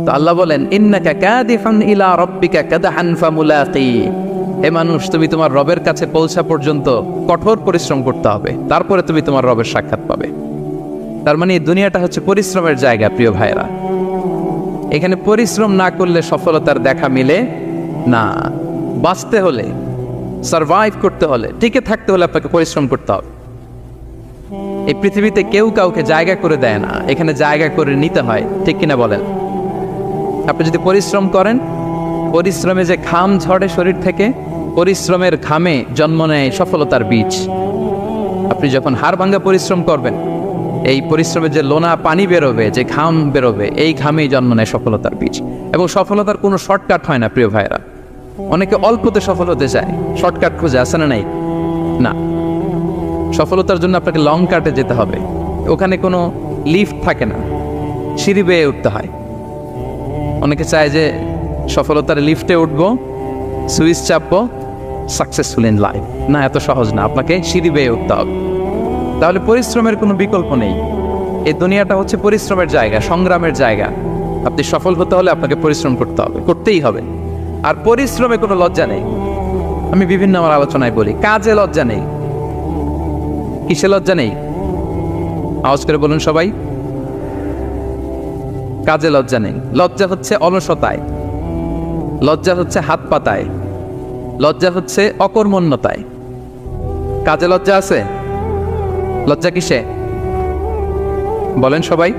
তো আল্লাহ বলেন ইন্নাকা কাদিফান ইলা রাব্বিকা কাদহান ফামুলাকি, হে মানুষ তুমি তোমার রবের কাছে পৌঁছা পর্যন্ত কঠোর পরিশ্রম করতে হবে, তারপরে তুমি তোমার রবের সাক্ষাৎ পাবে। তার মানে এই দুনিয়াটা হচ্ছে পরিশ্রমের জায়গা প্রিয় ভাইরা। এখানে পরিশ্রম না করলে সফলতার দেখা মিলে না। বাঁচতে হলে, সারভাইভ করতে হলে, টিকে থাকতে হলে আপনাকে পরিশ্রম করতে হবে। এই পৃথিবীতে কেউ কাউকে জায়গা করে দেয় না, এখানে জায়গা করে নিতে হয়, ঠিক কিনা বলেন? আপনি যদি পরিশ্রম করেন, পরিশ্রমে যে ঘাম ঝরে শরীর থেকে, পরিশ্রমের ঘামে জন্ম নেয় সফলতার বীজ। আপনি যখন হাড় ভাঙ্গা পরিশ্রম করবেন, এই পরিশ্রমে যে লোনা পানি বেরোবে, যে ঘাম বেরোবে, এই ঘামেই জন্ম নেয় সফলতার বীজ। এবং সফলতার কোনো শর্টকাট হয় না প্রিয় ভাইরা। অনেকে অল্পতে সফল হতে চায়, শর্টকাট খুঁজে, আসে না নাই? না, সফলতার জন্য আপনাকে লং কাটে যেতে হবে। ওখানে কোনো লিফট থাকে না, সিঁড়ি বেয়ে উঠতে হয়। অনেকে চায় যে সফলতার লিফটে উঠবো, সুইচ চাপবো, সাকসেসফুল ইন লাইফ। না, এত সহজ না, আপনাকে সিঁড়ি বেয়ে উঠতে হবে। তাহলে পরিশ্রমের কোনো বিকল্প নেই। এই দুনিয়াটা হচ্ছে পরিশ্রমের জায়গা, সংগ্রামের জায়গা। আপনি সফল হতে হলে আপনাকে পরিশ্রম করতে হবে, করতেই হবে। আর পরিশ্রমে কোনো লজ্জা নেই। আমি বিভিন্ন আমার আলোচনায় বলি, কাজে লজ্জা নেই। কিসে লজ্জা নেই? আওয়াজ করে বলুন সবাই। কাজে লজ্জা নেই। লজ্জা হচ্ছে অলসতায়, লজ্জা হচ্ছে হাত পাতায়, লজ্জা হচ্ছে অকর্মণ্যতায়। কাজে লজ্জা আছে? লজ্জা কিসে বলেন সবাই?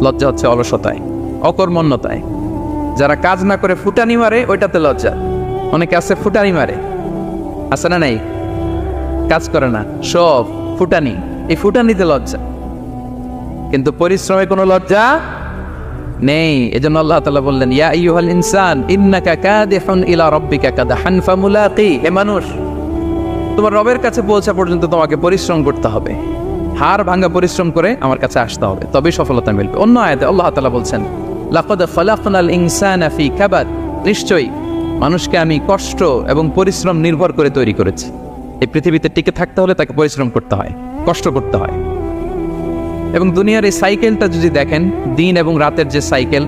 লজ্জা হচ্ছে অলসতায়, অকর্মণ্যতায়। যারা কাজ না করে ফুটানি মারে, ওইটাতে লজ্জা। অনেকে আছে ফুটানি মারে, আছে না নাই? কাজ করে না, সব ফুটানি, এই ফুটানিতে লজ্জা। কিন্তু পরিশ্রমে কোনো লজ্জা নেই। এজন্য আল্লাহ তাআলা বললেন, ইয়া আইয়ুহাল ইনসান ইন্নাকা কাদিহুন ইলা রাব্বিকা কাদহান ফামুলাকি, হে মানুষ তোমার রবের কাছে পৌঁছা পর্যন্ত তোমাকে পরিশ্রম করতে হবে। হাড় ভাঙা পরিশ্রম করে আমার কাছে আসতে হবে, তবেই সফলতা মিলবে। অন্য আয়াতে আল্লাহ তাআলা বলছেন, লাকাদ খালাকনাল ইনসানা ফি কাবাদ, নিশ্চয়ই মানুষকে আমি কষ্ট এবং পরিশ্রম নির্ভর করে তৈরি করেছি। এই পৃথিবীতে টিকে থাকতে হলে তাকে পরিশ্রম করতে হয়, কষ্ট করতে হয়। এবং দুনিয়ার এই সাইকেলটা যদি দেখেন, দিন এবং রাতের যে সাইকেল,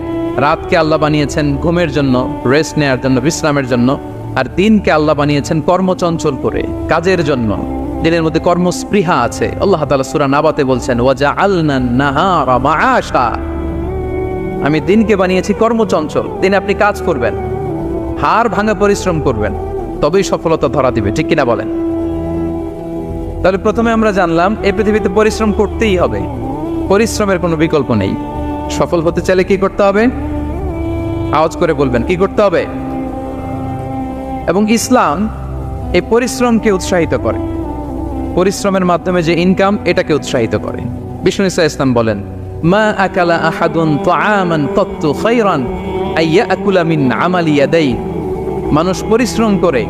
রাতকে আল্লাহ বানিয়েছেন ঘুমের জন্য, রেস্ট নেওয়ার জন্য, বিশ্রামের জন্য, আর দিনকে আল্লাহ বানিয়েছেন কর্মচঞ্চল করে, কাজের জন্য। দিনের মধ্যে কর্মস্পৃহা আছে। আল্লাহ তাআলা সূরা নাবাতে বলছেন, ওয়াজআলনান নাহারা মাআশা, আমি দিনকে বানিয়েছি কর্মচঞ্চল। দিনে আপনি কাজ করবেন, হাড় ভাঙা পরিশ্রম করবেন, তবেই সফলতা ধরা দিবে, ঠিক কিনা বলেন? তাহলে প্রথমে আমরা জানলাম এই পৃথিবীতে পরিশ্রম করতেই হবে, পরিশ্রমের কোনো বিকল্প নেই। সফল হতে চাইলে কি করতে হবে? আওয়াজ করে বলবেন, কি করতে হবে? এবং ইসলাম এই পরিশ্রমকে উৎসাহিত করে, পরিশ্রমের মাধ্যমে যে ইনকাম, এটাকে উৎসাহিত করে। বিষ্ণু ঈসা ইসলাম বলেন, মা আকালা আহাদুন তাআমান কাত্তু খায়রান আইয়াকুলা মিন আমালি ইয়াদাই, মানুষ পরিশ্রম করে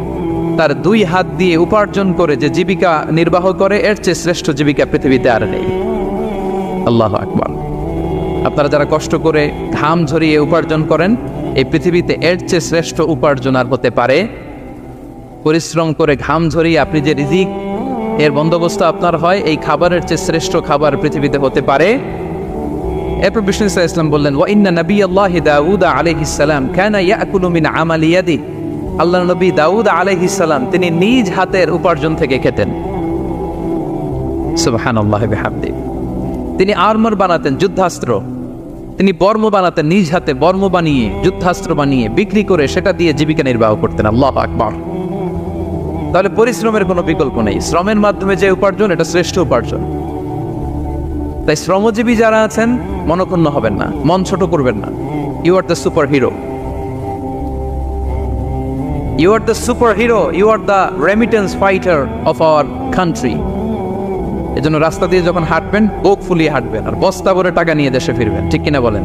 তার দুই হাত দিয়ে উপার্জন করে যে জীবিকা নির্বাহ করে, এর চেয়ে শ্রেষ্ঠ জীবিকা পৃথিবীতে আর নেই। আল্লাহু আকবার। আপনারা যারা কষ্ট করে ঘাম ঝরিয়ে উপার্জন করেন, এই পৃথিবীতে এর চেয়ে শ্রেষ্ঠ উপার্জন আর হতে পারে? পরিশ্রম করে ঘাম ঝরিয়ে আপনি যে রিজিক এর বন্দোবস্ত আপনার হয়, এই খাবারের চেয়ে শ্রেষ্ঠ খাবার পৃথিবীতে হতে পারে? এরপর বিষ্ণু ঈসা ইসলাম বললেন, ওয়া ইন্না নাবিয়াল্লাহি দাউদ আলাইহিস সালাম কানা ইয়াকুলু মিন আমালি ইয়াদি, আল্লাহর নবী দাউদ আলাইহিস সালাম তিনি নিজ হাতের উপার্জন থেকে খেতেন। সুবহানাল্লাহি বিহামদি। তিনি আর্মার বানাতেন, যুদ্ধাস্ত্র, তিনি বর্ম বানাতেন, নিজ হাতে বর্ম বানিয়ে, যুদ্ধাস্ত্র বানিয়ে বিক্রি করে সেটা দিয়ে জীবিকা নির্বাহ করতেন। আল্লাহু আকবার। তাহলে পরিশ্রমের কোনো বিকল্প নেই। শ্রমের মাধ্যমে যে উপার্জন, এটা শ্রেষ্ঠ উপার্জন। তাই শ্রমজীবী যারা আছেন, মনক্ষুণ্ণ হবেন না, মন ছোট করবেন না। You are the superhero, you are the superhero, you are the remittance fighter of our country. এজন্য রাস্তা দিয়ে যখন হাঁটবেন, বুক ফুলিয়ে হাঁটবেন, আর বস্তা ভরে টাকা নিয়ে দেশে ফিরবেন, ঠিক কিনা বলেন?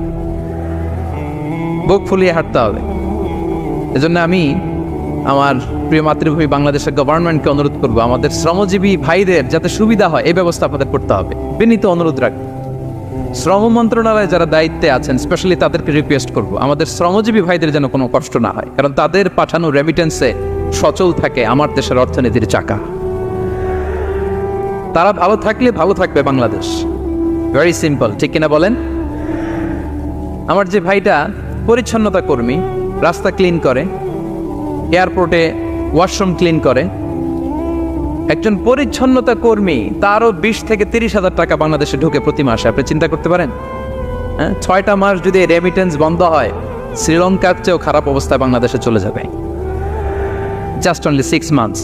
বুক ফুলিয়ে হাঁটতে হবে। এজন্য আমি আমার প্রিয় মাতৃভূমি বাংলাদেশের গভর্নমেন্টকে অনুরোধ করবো, আমাদের শ্রমজীবী ভাইদের যাতে সুবিধা হয়, এই ব্যবস্থা আপনাদের করতে হবে। বিনীত অনুরোধ রাখবো। শ্রম মন্ত্রণালয়ে যারা দায়িত্বে আছেন, স্পেশালি তাদেরকে রিকোয়েস্ট করবো, আমাদের শ্রমজীবী ভাইদের যেন কোনো কষ্ট না হয়, কারণ তাদের পাঠানো রেমিটেন্সে সচল থাকে আমার দেশের অর্থনীতির চাকা। তারা ভালো থাকলে ভালো থাকবে বাংলাদেশ। ভেরি সিম্পল, ঠিক কিনা বলেন? আমার যে ভাইটা পরিচ্ছন্নতা কর্মী, রাস্তা ক্লিন করে, এয়ারপোর্টে ওয়াশরুম ক্লিন করে, একজন পরিচ্ছন্নতা কর্মী, তারও 20 থেকে 30,000 টাকা বাংলাদেশে ঢুকে প্রতি মাসে। আপনি চিন্তা করতে পারেন? হ্যাঁ, 6টা মাস যদি রেমিটেন্স বন্ধ হয়, শ্রীলঙ্কার চেয়েও খারাপ অবস্থায় বাংলাদেশে চলে যাবে। Just only 6 months.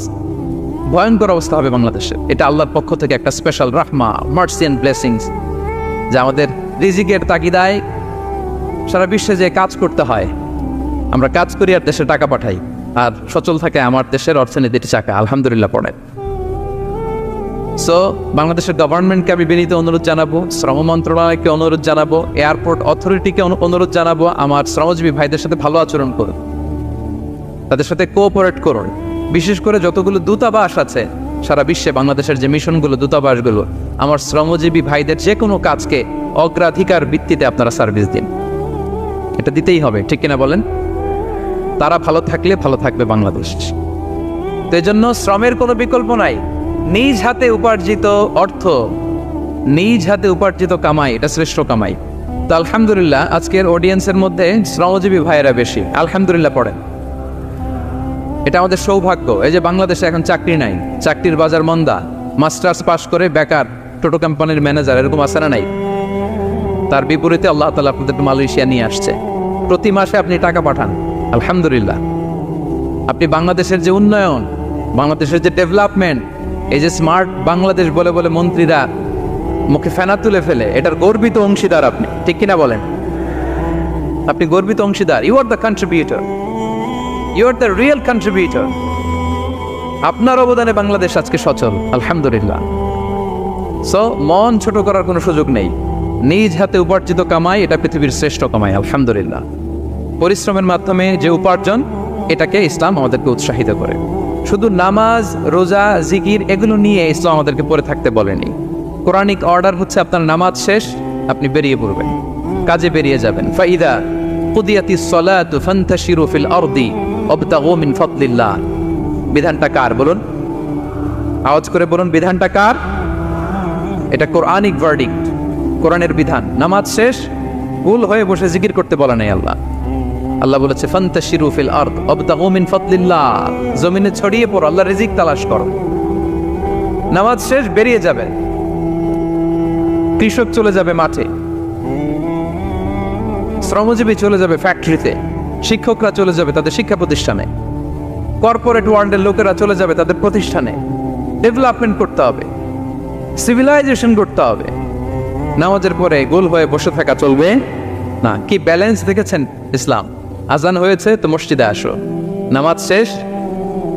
ভয়ঙ্কর অবস্থা হবে বাংলাদেশে। এটা আল্লাহর পক্ষ থেকে একটা স্পেশাল রাহমা, মার্সি এন্ড ব্লেসিংস, যা আমাদের রিজিকের তাগিদায় সারা বিশ্বে যে কাজ করতে হয়, আমরা কাজ করি আর দেশে টাকা পাঠাই, আর সচল থাকে আমার দেশের অর্থনীতির চাকা। আলহামদুলিল্লাহ পড়েন। সো বাংলাদেশের গভর্নমেন্টকে আমি বিনীত অনুরোধ জানাবো, শ্রম মন্ত্রণালয়কে অনুরোধ জানাবো, এয়ারপোর্ট অথরিটিকে অনুরোধ জানাবো, আমার শ্রমজীবী ভাইদের সাথে ভালো আচরণ করুন, তাদের সাথে কোঅপারেট করুন। বিশেষ করে যতগুলো দূতাবাস আছে সারা বিশ্বে, বাংলাদেশের যে মিশনগুলো, দূতাবাসগুলো, আমার শ্রমজীবী ভাইদের যে কোনো কাজকে অগ্রাধিকার ভিত্তিতে আপনারা সার্ভিস দিন। এটা দিতেই হবে, ঠিক কিনা বলেন? তারা ভালো থাকলে ভালো থাকবে বাংলাদেশ। তো এই জন্য শ্রমের কোনো বিকল্প নাই। নিজ হাতে উপার্জিত অর্থ, নিজ হাতে উপার্জিত কামাই, এটা শ্রেষ্ঠ কামাই। তো আলহামদুলিল্লাহ আজকের অডিয়েন্সের মধ্যে শ্রমজীবী ভাইয়েরা বেশি, আলহামদুলিল্লাহ পড়েন। এটা আমাদের সৌভাগ্য। এই যে বাংলাদেশে এখন চাকরি নাই, চাকরির বাজার মন্দা, মাস্টার্স পাশ করে বেকার টোটো কোম্পানির ম্যানেজার, এরকম আছে না নাই? তার বিপরীতে আল্লাহ তাআলা আপনাদেরকে মালয়েশিয়া নিয়ে আসছে। প্রতি মাসে আপনি টাকা পাঠান, আলহামদুলিল্লাহ। আপনি বাংলাদেশের যে উন্নয়ন, বাংলাদেশের যে ডেভেলপমেন্ট, এই যে স্মার্ট বাংলাদেশ বলে বলে মন্ত্রীরা মুখে ফেনা তুলে ফেলে, এটার গর্বিত অংশীদার আপনি, ঠিক কিনা বলেন? আপনি গর্বিত অংশীদার। You are the contributor, you are the real contributor. আপনার অবদানে বাংলাদেশ আজকে সচল, আলহামদুলিল্লাহ। সো মন ছোট করার কোনো সুযোগ নেই। নিজ হাতে উপার্জিত কামাই, এটা পৃথিবীর শ্রেষ্ঠ কামাই, আলহামদুলিল্লাহ। পরিশ্রমের মাধ্যমে যে উপার্জন, এটাকে ইসলাম আমাদেরকে উৎসাহিত করে। শুধু নামাজ, রোজা, জিকির এগুলো নিয়ে ইসলাম আমাদেরকে পড়ে থাকতে বলেনি। কোরআনিক অর্ডার হচ্ছে আপনার নামাজ শেষ, আপনি বেরিয়ে পড়বেন, কাজে বেরিয়ে যাবেন। ফাইদা কুদিয়াতিস সালাতু ফান্তাশিরু ফিল আরদি ওয়াবতাগু মিন ফাদলিল্লাহ। বিধানটা কার বলুন? আওয়াজ করে বলুন, বিধানটা কার? এটা কোরআনিক ভার্ডিক্ট, কোরআনের বিধান। নামাজ শেষ, ভুল হয়ে বসে জিকির করতে বলা নাই আল্লাহ। আল্লাহ বলেছে ফান্তাশিরু ফিল আরদ ওয়াবতাগু মিন ফাদলিল্লাহ, জমিনে ছড়িয়ে পড়ো, আল্লাহর রিজিক তালাশ করো। নামাজ শেষ, বেরিয়ে যাবে। কৃষক চলে যাবে মাঠে, শ্রমজীবী চলে যাবে ফ্যাক্টরিতে, শিক্ষকরা চলে যাবে তাদের শিক্ষা প্রতিষ্ঠানে, কর্পোরেট ওয়ার্ল্ডের লোকেরা চলে যাবে তাদের প্রতিষ্ঠানে। ডেভেলপমেন্ট করতে হবে, সিভিলাইজেশন করতে হবে। নামাজের পরে গোল হয়ে বসে থাকা চলবে না। কি ব্যালেন্স দেখেছেন ইসলাম? আজান হয়েছে তো মসজিদে আসো, নামাজ শেষ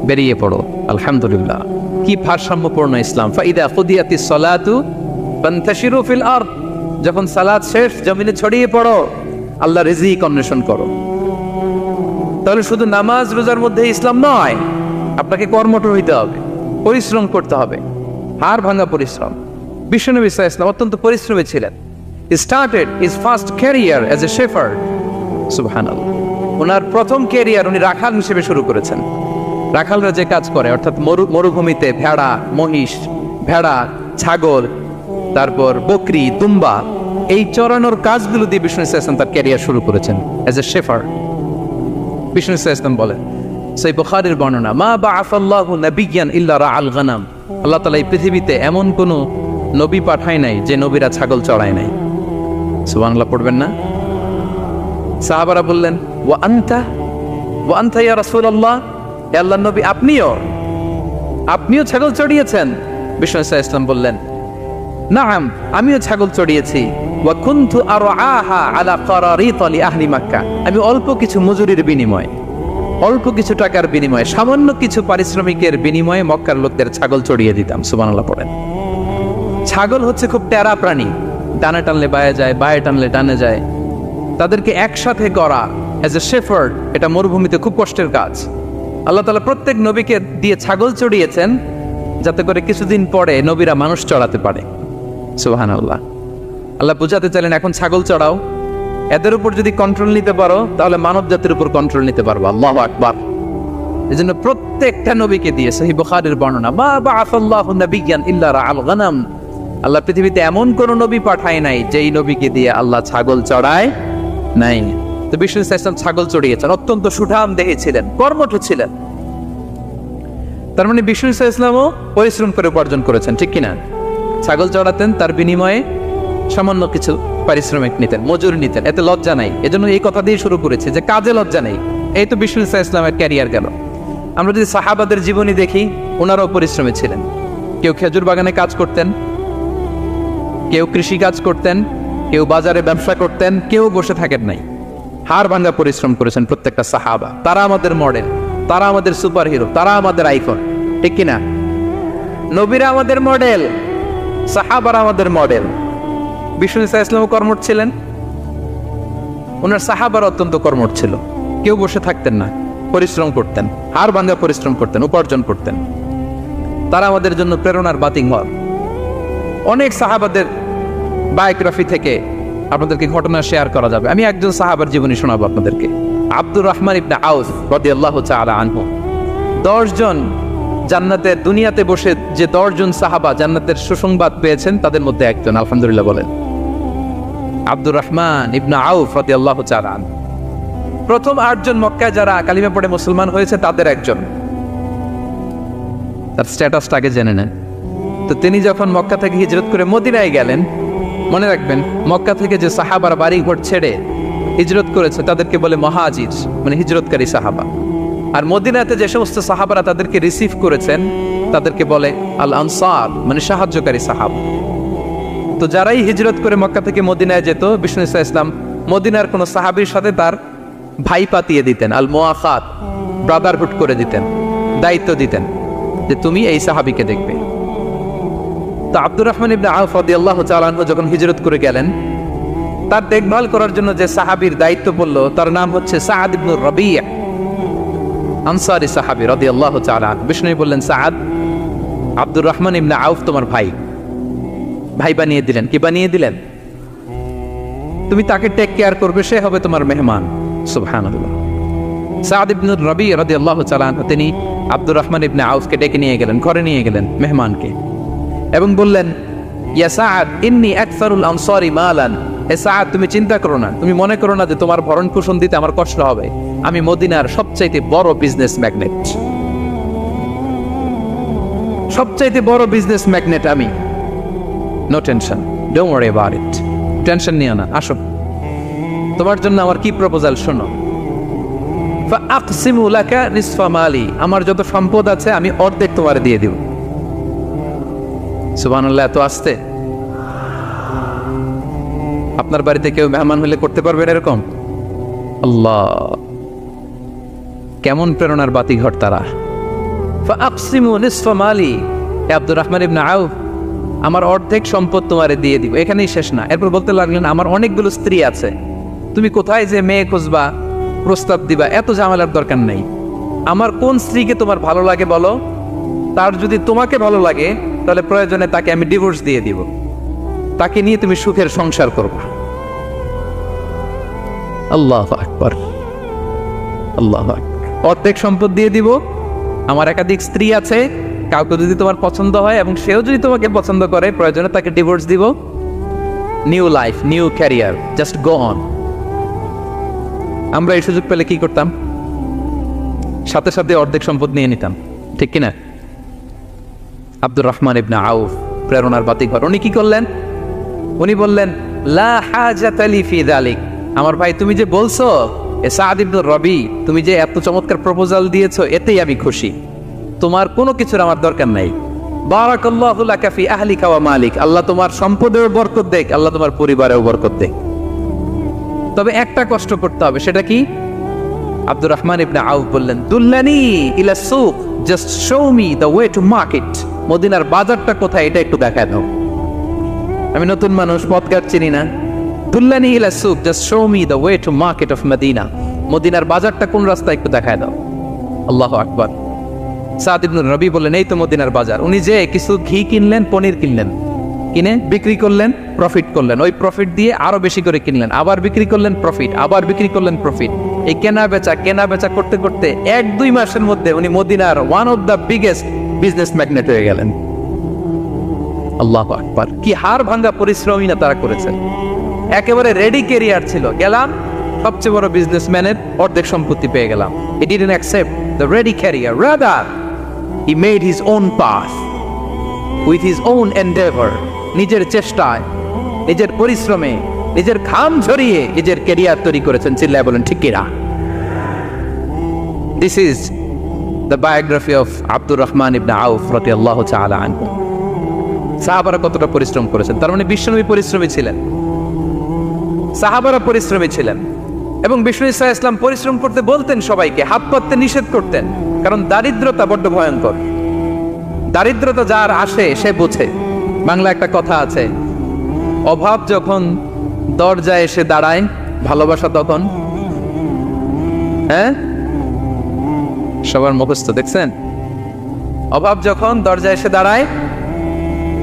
বেরিয়ে পড়ো, আলহামদুলিল্লাহ। কি ভারসাম্যপূর্ণ ইসলাম। ফাইদা কুদিয়াতিস সালাতু ফান্তাশিরু ফিল আরদ, যখন সালাত শেষ জমিনে ছড়িয়ে পড়ো, আল্লাহ রিজিক অন্বেষণ করো। তাহলে শুধু নামাজ রোজার মধ্যে ইসলাম নয়, আপনাকে কর্মঠ হইতে হবে, পরিশ্রম করতে হবে, হাড় ভাঙা পরিশ্রম। বিশ্বনবী সাল্লাল্লাহু আলাইহি ওয়াসাল্লাম অত্যন্ত পরিশ্রমী ছিলেন। He started his first career as a shepherd. সুবহানাল্লাহ। ওনার প্রথম ক্যারিয়ার উনি রাখাল হিসেবে শুরু করেছেন। রাখালরা যে কাজ করে, অর্থাৎ মরুভূমিতে ভেড়া, মহিষ, ভেড়া, ছাগল, তারপর বকরি, দুম্বা, এই চরানোর কাজগুলো দিয়ে বিষ্ণু সাল্লাল্লাহু আলাইহি ওয়াসাল্লাম তার ক্যারিয়ার শুরু করেছেন এজ এ শেফার্ড। বিষ্ণু সাল্লাল্লাহু আলাইহি ওয়াসাল্লাম বলেন, সহিহ বুখারীর বর্ণনা, মা বাআসাল্লাহু নাবিয়্যান ইল্লা রাআল গানাম। আল্লাহ তাআলা এই পৃথিবীতে এমন কোন নবী পাঠায় নাই যে নবীরা ছাগল চড়ায় নাই। সুবহানাল্লাহ পড়বেন না? সাহাবারা বললেন, ওয়া আনতা ইয়া রাসূলুল্লাহ, হে আল্লাহর নবী আপনিও ছাগল চড়িয়েছেন? বিষ্ণু সাল্লাল্লাহু আলাইহি ওয়াসাল্লাম বললেন, নাআম, আমিও ছাগল চড়িয়েছি। ওয়া কুনতু আরআহা আলা কারারিত লি আহলি মক্কা, আমি অল্প কিছু মজুরির বিনিময়ে, অল্প কিছু টাকার বিনিময়ে, সামান্য কিছু পারিশ্রমিকের বিনিময়ে মক্কার লোকদের ছাগল চড়িয়ে দিতাম। সুবহানাল্লাহ পড়েন। ছাগল হচ্ছে খুব টেরা প্রাণী, ডানে টানলে বায়ে যায়, বায়ে টানলে ডানে যায়। তাদেরকে একসাথে করা এজ এ শেফার্ড, এটা মরুভূমিতে খুব কষ্টের কাজ। আল্লাহ তাআলা প্রত্যেক নবীকে দিয়ে ছাগল চড়িয়েছেন, যাতে করে কিছুদিন পরে নবীরা মানুষ চড়াতে পারে। সুবহানাল্লাহ। আল্লাহ বুঝাতে চাইলেন, এখন ছাগল চড়াও, এদের উপর যদি কন্ট্রোল নিতে পারো তাহলে মানব জাতির উপর কন্ট্রোল নিতে পারবো। আল্লাহু আকবার। এজন্য প্রত্যেকটা নবীকে দিয়ে, সহিহ বুখারীর বর্ণনা, মা বাআসাল্লাহু নাবিয়্যান ইল্লা রাআল গানাম, আল্লাহ পৃথিবীতে এমন কোন নবী পাঠায় নাই যেই নবীকে দিয়ে আল্লাহ ছাগল চড়ায় নাই। তো বিষ্ণু ইসলাম ছাগল চড়িয়েছেন, অত্যন্ত সুঠাম দেহে ছিলেন, কর্মঠ ছিলেন। তার মানে বিষ্ণু ইসলামও পরিশ্রম করে উপার্জন করেছেন, ঠিক কিনা? ছাগল চড়াতেন, তার বিনিময়ে সামান্য কিছু পারিশ্রমিক নিতেন, মজুরি নিতেন, এতে লজ্জা নাই। এজন্য এই কথা দিয়ে শুরু করেছে যে কাজে লজ্জা নেই। এই তো বিষ্ণু ইসলামের ক্যারিয়ার গেল। আমরা যদি সাহাবাদের জীবনী দেখি, ওনারাও পরিশ্রমী ছিলেন। কেউ খেজুর বাগানে কাজ করতেন, কেউ কৃষি কাজ করতেন, কেউ বাজারে ব্যবসা করতেন, কেউ বসে থাকেন নাই। হাড় ভাঙা পরিশ্রম করেছেন প্রত্যেকটা সাহাবা। তারা আমাদের মডেল, তারা আমাদের সুপার হিরো, তারা আমাদের আইকন, ঠিক কিনা? নবীরা আমাদের মডেল, সাহাবারা আমাদের মডেল। বিষ্ণু ইসলামও কর্মঠ ছিলেন, ওনার সাহাবারা অত্যন্ত কর্মঠ ছিল। কেউ বসে থাকতেন না, পরিশ্রম করতেন, হাড় ভাঙা পরিশ্রম করতেন, উপার্জন করতেন। তারা আমাদের জন্য প্রেরণার বাতিঘর। অনেক সাহাবাদের বায়োগ্রাফি থেকে আপনাদেরকে ঘটনা শেয়ার করা যাবে। আমি একজন সাহাবার জীবনী শোনাবো আপনাদেরকে। আব্দুর রহমান ইবনে আউফ রাদিয়াল্লাহু তাআলা আনহু। 10 জন জান্নাতের দুনিয়াতে বসে যে 10 জন সাহাবা জান্নাতের সুসংবাদ পেয়েছেন, তাদের মধ্যে একজন, আলহামদুলিল্লাহ বলেন। আব্দুর রহমান ইবনে আউফ রাদিয়াল্লাহু তাআলা আনহু প্রথম 8 জন মক্কায় যারা কালিমা পড়ে মুসলমান হয়েছে তাদের একজন। তার স্ট্যাটাসটা আগে জেনে নেন। তো তিনি যখন মক্কা থেকে হিজরত করে মদিনায় গেলেন, মনে রাখবেন মক্কা থেকে যে সাহাবারা বাড়ি ঘর ছেড়ে হিজরত করেছে তাদেরকে বলে মহাজির, মানে হিজরতকারী সাহাবা। আর মদিনাতে যে সমস্ত সাহাবারা তাদেরকে রিসিভ করেছেন তাদেরকে বলে আল আনসার, মানে সাহায্যকারী সাহাবা। তো যারাই হিজরত করে মক্কা থেকে মদিনায় যেত, বিষ্ণু ইসলাম মদিনার কোন সাহাবীর সাথে তার ভাই পাতিয়ে দিতেন, আল মুআখাত, ব্রাদারহুড করে দিতেন, দায়িত্ব দিতেন যে তুমি এই সাহাবীকে দেখবে। তো আব্দুর রহমান ইবনে আউফ রাদিয়াল্লাহু তাআলা আনহু যখন হিজরত করে গেলেন, তার দেখভাল করার জন্য যে সাহাবীর দায়িত্ব পড়ল তার নাম হচ্ছে সাআদ ইবনে রাবি', আনসারী সাহাবী রাদিয়াল্লাহু তাআলা। বিষ্ণু বললেন, সাআদ, আব্দুর রহমান ইবনে আউফ তোমার ভাই, ভাই বানিয়ে দিলেন। কি বানিয়ে দিলেন? তুমি তাকে টেক কেয়ার করবে, সে হবে তোমার মেহমান। সুবহানাল্লাহ। সাআদ ইবনে রাবি' রাদিয়াল্লাহু তাআলা তিনি আব্দুর রহমান ইবনে আউফকে ডেকে নিয়ে গেলেন, ঘরে নিয়ে গেলেন মেহমানকে, এবং বললেন, ইয়া সাআদ ইন্নী আকসারুল আনসারি মালান। হে সাআদ, তুমি চিন্তা করো না, তুমি মনে করো না যে তোমার ভরণ পোষণ দিতে আমার কষ্ট হবে। আমি মদিনার সবচাইতে বড় বিজনেস ম্যাগনেট, সবচাইতে বড় বিজনেস ম্যাগনেট আমি। No tension, don't worry about it. Tension নিও না, আসো, তোমার জন্য আমার কি প্রপোজাল শোনো। ফাআকসিমু লাকা নিসফা মালি, আমার যত সম্পদ আছে আমি অর্ধেক তোমারে দিয়ে দিব। সুবহানাল্লাহ। এত আসতে আপনার বাড়িতে কেউ মেহমান হলে করতে পারবেন এরকম? আল্লাহ, কেমন প্রেরণার বাতিঘর তারা। ফাআকসিমু নিসফা মালি, আব্দুর রহমান ইবনে আউফ, আমার অর্ধেক সম্পদ তোমারে দিয়ে দিব। এখানেই শেষ না, এরপর বলতে লাগলেন, আমার অনেকগুলো স্ত্রী আছে, তুমি কোথায় যে মেয়ে খুঁজবা, প্রস্তাব দিবা, এত ঝামেলার দরকার নেই। আমার কোন স্ত্রীকে তোমার ভালো লাগে বলো, তার যদি তোমাকে ভালো লাগে তাহলে প্রয়োজনে তাকে আমি ডিভোর্স দিয়ে দিব, তাকে নিয়ে তুমি সুখের সংসার করবা। আল্লাহু আকবার, আল্লাহু আকবার। অর্ধেক সম্পদ দিয়ে দিব, আমার একাধিক স্ত্রী আছে, কাউকে যদি তোমার পছন্দ হয় এবং সেও যদি তোমাকে পছন্দ করে, প্রয়োজনে তাকে ডিভোর্স দিব। New life, new career, just go on. আমরা এই সুযোগ পেলে কি করতাম? সাথে সাথে অর্ধেক সম্পদ নিয়ে নিতাম, ঠিক কিনা? আব্দুর রহমান ইবনে আউফ প্রেরণার বাতিঘর। উনি কি করলেন? উনি বললেন, লা হাজাতা লি ফি যালিক। আমার ভাই, তুমি যে বলছো এ সাআদ ইবনে রাবি, তুমি যে এত চমৎকার প্রপোজাল দিয়েছো, এতেই আমি খুশি। তোমার কোনো কিছুর আমার দরকার নাই। বারাকাল্লাহু লাকা ফি আহলিকা ওয়া মালিক, আল্লাহ তোমার সম্পদেও বরকত দেখ, আল্লাহ তোমার পরিবারেও বরকত দেখ। তবে একটা কষ্ট করতে হবে, সেটা কি? আব্দুর রহমান ইবনে আউফ বললেন, দুল্লানি ইলা সুক, just show me the way to market. মদিনার বাজারটা কোথায় এটা একটু দেখায় দাও। আমি নতুন মানুষ, পথঘাট চিনি না। দুল্লানি ইলা সুক, just show me the way to market of Madina. মদিনার বাজারটা কোন রাস্তায় একটু দেখায় দাও। আল্লাহু আকবার। সাআদ ইবনে রাবি বললেন, এই তো মদিনার বাজার। উনি যে কিছু ঘি কিনলেন, পনির কিনলেন, কিনে বিক্রি করলেন, প্রফিট করলেন। ওই প্রফিট দিয়ে আরো বেশি করে কিনলেন, আবার বিক্রি করলেন, প্রফিট, আবার বিক্রি করলেন, প্রফিট। এই কেনা বেচা করতে করতে 1-2 মাসের মধ্যে উনি মদিনার one of the biggest business magnate হয়ে গেলেন। আল্লাহু আকবার। কি হাড় ভাঙ্গা পরিশ্রমী না তারা করেছেন। একেবারে রেডি ক্যারিয়ার ছিল। গেলাম, সবচেয়ে বড় বিজনেসম্যানের অর্ধেক সম্পত্তি পেয়ে গেলাম। He didn't accept the ready career. Rather, he made his own path with his own endeavor. নিজের চেষ্টায়, নিজের পরিশ্রমে, নিজের ঘাম ঝরিয়ে নিজের ক্যারিয়ার তৈরি করেছেন। চিল্লায় বলেন ঠিক কিনা? This is the biography of Abdul Rahman ibn Auf radiyallahu ta'ala anhu. সাহাবারা কতটা পরিশ্রম করেছেন, তার মানে বিশ্বনবী পরিশ্রমী ছিলেন, সাহাবারা পরিশ্রমী ছিলেন। এবং বিষ্ণু ইসা ইসলাম পরিশ্রম করতে বলতেন সবাইকে, হাত পাততে নিষেধ করতেন, কারণ দারিদ্রতা বড্ড ভয়ঙ্কর। দারিদ্রতা যার আসে সে বোঝে। বাংলা একটা কথা আছে, অভাব যখন দরজায় এসে দাঁড়ায়, ভালোবাসা তখন। হ্যাঁ, সবার মুখস্থ দেখছেন? অভাব যখন দরজায় এসে দাঁড়ায়,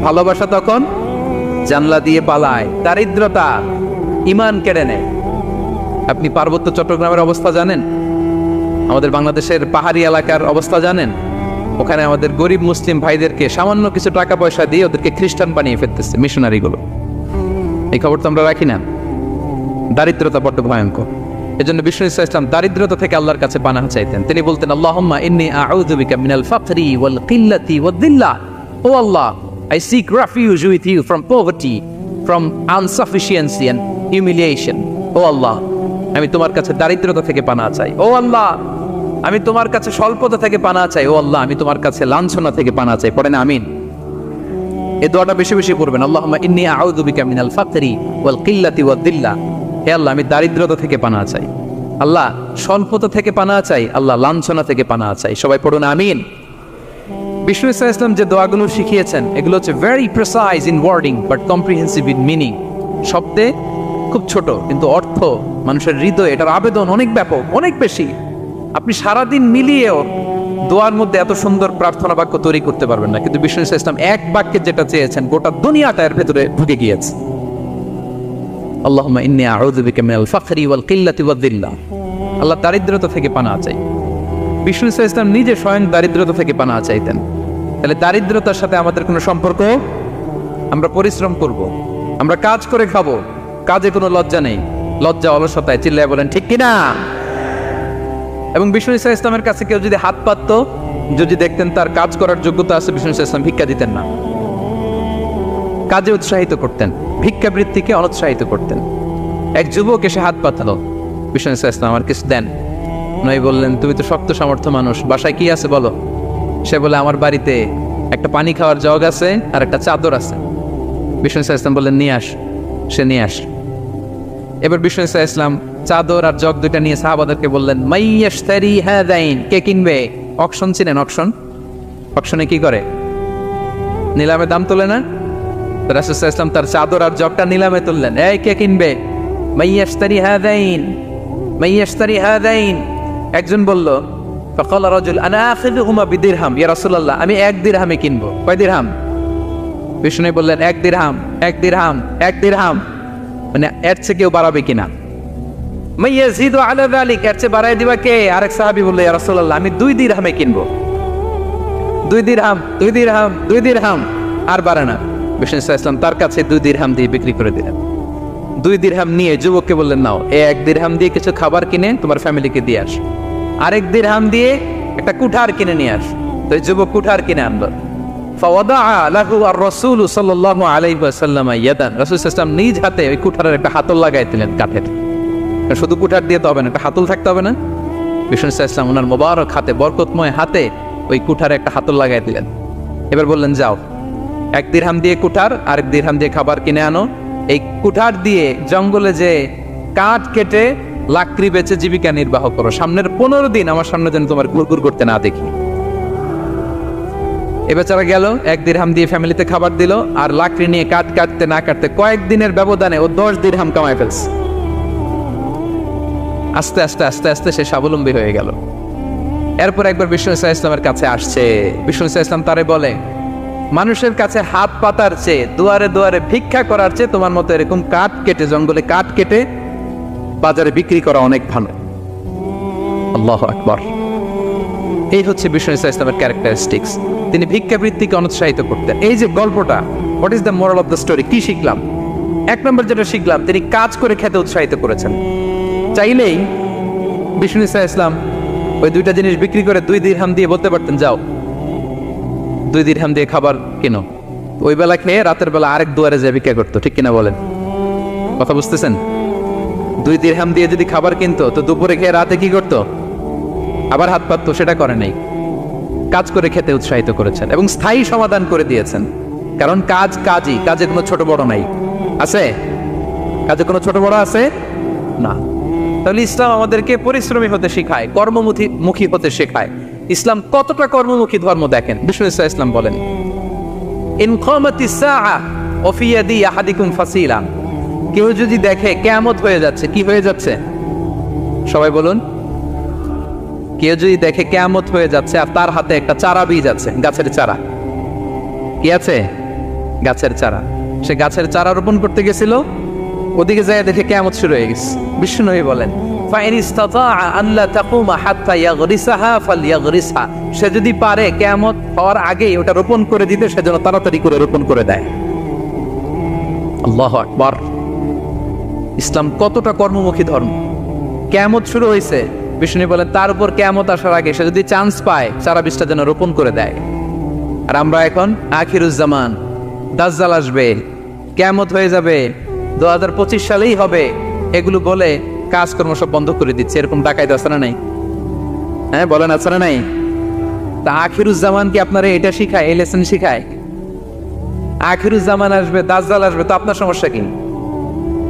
ভালোবাসা তখন জানলা দিয়ে পালায়। দারিদ্রতা ঈমান কেড়ে নেয়। আপনি পার্বত্য চট্টগ্রামের অবস্থা জানেন? আমাদের বাংলাদেশের পাহাড়ি এলাকার অবস্থা জানেন? ওখানে আমাদের গরিব মুসলিম ভাইদেরকে সামান্য কিছু টাকা পয়সা দিয়ে ওদেরকে খ্রিস্টান বানিয়ে ফেলতেছে মিশনারিগুলো। এই খবর তো আমরা রাখি না। দারিদ্রতা বড্ড ভয়ঙ্কর। এজন্য বিষ্ণু ইসলাম দারিদ্রতা থেকে আল্লাহর কাছে পানাহ চাইতেন। তিনি বলতেন, আল্লাহুম্মা ইন্নী আউযু বিকা মিনাল ফাকরি ওয়াল কিল্লাতি ওয়াদ-দিল্লাহ। ও আল্লাহ, I seek refuge with you from poverty, from insufficiency and humiliation. ও আল্লাহ, আমি তোমার কাছে দারিদ্রতা থেকে পানাহ চাই। ও আল্লাহ, আমি তোমার কাছে স্বল্পতা থেকে পানাহ চাই। ও আল্লাহ, আমি তোমার কাছে লাঞ্ছনা থেকে পানাহ চাই। পড়েন আমিন। এই দোয়াটা বেশি বেশি পড়বেন। আল্লাহুম্মা ইন্নী আউযু বিকা মিনাল ফাকরি ওয়াল কিল্লাতি ওয়াদ-দিল্লাহ। হে আল্লাহ, আমি দারিদ্রতা থেকে পানাহ চাই। আল্লাহ, স্বল্পতা থেকে পানাহ চাই। আল্লাহ, লাঞ্ছনা থেকে পানাহ চাই। সবাই পড়ুন আমিন। বিষ্ণু ইসলাম যে দোয়াগুলো শিখিয়েছেন এগুলো হচ্ছে very precise in wording but comprehensive in meaning. শব্দে খুব ছোট, কিন্তু অর্থ মানুষের হৃদয়ে এটার আবেদন অনেক ব্যাপক, অনেক বেশি। আপনি সারাদিন মিলিয়েও দোয়ার মধ্যে এত সুন্দর প্রার্থনা বাক্য তৈরি করতে পারবেন না, কিন্তু বিষ্ণু ইসলাম এক বাক্যে যেটা চেয়েছেন গোটা দুনিয়াটা এর ভেতরে ঢুকে গিয়েছে। আল্লাহুম্মা ইন্নী আউযু বিকা মিনাল ফাকরি ওয়াল কিল্লাতি ওয়াদ-দিল্লাহ। আল্লাহ, দারিদ্রতা থেকে পানাহ চাই। বিষ্ণু ইসলাম নিজে স্বয়ং দারিদ্রতা থেকে পানাহ চাইতেন। তাহলে দারিদ্রতার সাথে আমাদের কোনো সম্পর্ক? আমরা পরিশ্রম করব, আমরা কাজ করে খাবো, কাজে কোনো লজ্জা নেই। লজ্জা অলসতায়। চিল্লায় বলেন ঠিক কিনা? এবং বিষ্ণু ইসলামের কাছে কেউ যদি হাত পাততো, যদি দেখতেন তার কাজ করার যোগ্যতা আছে, বিষ্ণু ইসলাম ভিক্ষা দিতেন না, কাজে উৎসাহিত করতেন, ভিক্ষাবৃত্তিকে অনুৎসাহিত করতেন। এক যুবক এসে হাত পাতলো, বিষ্ণু ইসলাম আমার কিছু দেন। নয় বললেন, তুমি তো শক্ত সামর্থ্য মানুষ, বাসায় কি আছে বলো? সে বলে, আমার বাড়িতে একটা পানি খাওয়ার জগ আছে আর একটা চাদর আছে। বিষ্ণু ইসলাম বললেন, নিয়ে আস। সে নিয়ে আস। এবার বিষ্ণু ইসলাম চাদর আর জগ দুইটা নিয়ে সাহাবাদেরকে বললেন, মাইয়াশতারি হাযাইন, কে কিনবে? অকশন চিনেন? অকশন, অকশনে কি করে? নিলামে দাম তোলে না? রাসূল সাল্লাল্লাহু আলাইহি ওয়াসাল্লাম তার চাদর আর জগটা নিলামে তুললেন। এই কে কিনবে? মাইয়াশতারি হাযাইন, মাইয়াশতারি হাযাইন। একজন বলল, ফাকাল রাজুল আনা আখিযুহুমা বিদিরহাম, ইয়া রাসূলুল্লাহ, আমি 1 দিরহামে কিনবো। কয় দিরহাম? বিষ্ণু বললেন, 1 দিরহাম, 1 দিরহাম, 1 দিরহাম। মানে এর চেয়ে কেউ বাড়াবে কিনা? মাইয়াজিদু আলা যালিক, এর চেয়ে বাড়ায় দিবা কে? আরেক সাহাবী বলল, ইয়া রাসূলুল্লাহ, আমি 2 দিরহামে কিনবো। 2 দিরহাম, 2 দিরহাম, 2 দিরহাম, আর বাড়ে না। বিষ্ণু ইসলাম তার কাছে 2 দিরহাম দিয়ে বিক্রি করে দিলেন। 2 দিরহাম নিয়ে যুবককে বললেন, নাও, এই 1 দিরহাম দিয়ে কিছু খাবার কিনে তোমার ফ্যামিলিকে দিয়ে আস। আরেক দিরহাম দিয়ে একটা কুঠার কিনে নিয়ে আস। তো এই যুবক কুঠার কিনে আনলো। ফাওয়াদাআ লাহু আর-রাসূল সাল্লাল্লাহু আলাইহি ওয়াসাল্লাম ইয়াদান, রাসূল সাল্লাল্লাহু আলাইহি ওয়াসাল্লাম নিজ হাতে ওই কুঠারের একটা হাতল লাগাই দিলেন কাঠের। শুধু কুঠার দিয়ে তো হবে না, একটা হাতল থাকতে হবে না? বিষ্ণু সাল্লাল্লাহু আলাইহি ওয়াসাল্লাম ওনার মোবারক হাতে, বরকতময় হাতে ওই কুঠারে একটা হাতল লাগাই দিলেন। এবার বললেন, যাও, 1 দিরহাম দিয়ে কুঠার, আরেক দিরহাম দিয়ে খাবার কিনে আনো। এই কুঠার দিয়ে জঙ্গলে যে কাঠ কেটে লাকড়ি বেচে জীবিকা নির্বাহ করো। সামনের 15 দিন আমার সামনে যেন তোমার ঘুরঘুর করতে না দেখি। এ বেচারা গেল, 1 দিরহাম দিয়ে ফ্যামিলিতে খাবার দিল, আর লাকড়ি নিয়ে কাঠ কাটতে না কাটতে কয়েকদিনের ব্যবধানে ও 10 দিরহাম কামাই ফেলছে। আস্তে আস্তে আস্তে আস্তে সে স্বাবলম্বী হয়ে গেল। এরপর একবার বিষ্ণু ইসলামের কাছে আসছে। বিষ্ণু ইসলাম তারে বলে, মানুষের কাছে হাত পাতার চেয়ে, দুয়ারে দুয়ারে ভিক্ষা করার চেয়ে তোমার মতো এরকম কাঠ কেটে, জঙ্গলে কাঠ কেটে বাজারে বিক্রি করা অনেক ভালো। আল্লাহু আকবার। এই হচ্ছে বিষ্ণু ইসলামের ক্যারেক্টারিস্টিক্স। তিনি ভিক্ষাবৃত্তিকে অনুৎসাহিত করতেন। এই যে গল্পটা, what is the moral of the story? কি শিখলাম? 1 নম্বর যেটা শিখলাম, তিনি কাজ করে খেতে উৎসাহিত করেছেন। চাইলেই বিষ্ণু ইসলাম ওই দুইটা জিনিস বিক্রি করে 2 দিরহাম দিয়ে বলতে পারতেন, যাও 2 দিরহাম দিয়ে খাবার কেনো। ওই বেলা খেয়ে রাতের বেলা আরেক দুয়ারে যে ভিক্ষা করতো, ঠিক কিনা বলেন? কথা বুঝতেছেন? 2 দিরহাম দিয়ে যদি খাবার কিনতো তো দুপুরে খেয়ে রাতে কি করতো? আবার হাত পাততো। সেটা করে নাই, কাজ করে খেতে উৎসাহিত করেছেন এবং স্থায়ী সমাধান করে দিয়েছেন। কারণ কাজই, কাজে কোনো ছোট বড় নাই। আছে? কাজে কোনো ছোট বড় আছে না। তাহলে ইসলাম আমাদেরকে পরিশ্রমী হতে শেখায়, কর্মমুখী হতে শেখায়। ইসলাম কতটা কর্মমুখী ধর্ম দেখেন। বিষ্ণু ইসলাম বলেন, ইন কামাতিস সাআ ওয়া ফি ইয়াদি আহাদিকুম ফাসিলা। কেউ যদি দেখে কিয়ামত হয়ে যাচ্ছে, কি হয়ে যাচ্ছে? সবাই বলুন। কেউ যদি দেখে কিয়ামত হয়ে যাচ্ছে আর তার হাতে একটা চারা বীজ আছে, গাছের চারা। কি আছে? গাছের চারা। সে গাছের চারা রোপণ করতে গেছিল, ওদিকে যায় দেখে কিয়ামত শুরু হয়ে গেছে। বিষ্ণু বলেন, ফাইন ইসতাতাআ আন লা তাকুমা হাত্তা ইয়াগরিসাহা ফালইয়াগরিসহা। সে যদি পারে কিয়ামত হওয়ার আগেই ওটা রোপণ করে দিতে, সেজন্য তাড়াতাড়ি করে রোপণ করে দেয়। আল্লাহু আকবার। ইসলাম কতটা কর্মমুখী ধর্ম। কিয়ামত শুরু হয়েছে, বিষ্ণু বলেন তার উপর কিয়ামত আসার আগে সে যদি চান্স পায় চারা বীজটা যেন রোপণ করে দেয়। আর আমরা এখন আখিরুজ্জামান, দাজ্জাল আসবে, কিয়ামত হয়ে যাবে, 2025 সালেই হবে, এগুলো বলে কাজকর্ম সব বন্ধ করে দিচ্ছে। এরকম ডাকাইতে আছে না নাই? হ্যাঁ বলেন, আছে না নাই? তা আখিরুজ্জামান কি আপনারা এটা শিখায়, এই লেসন শিখায়? আখিরুজ্জামান আসবে, দাজ্জাল আসবে, তো আপনার সমস্যা কি?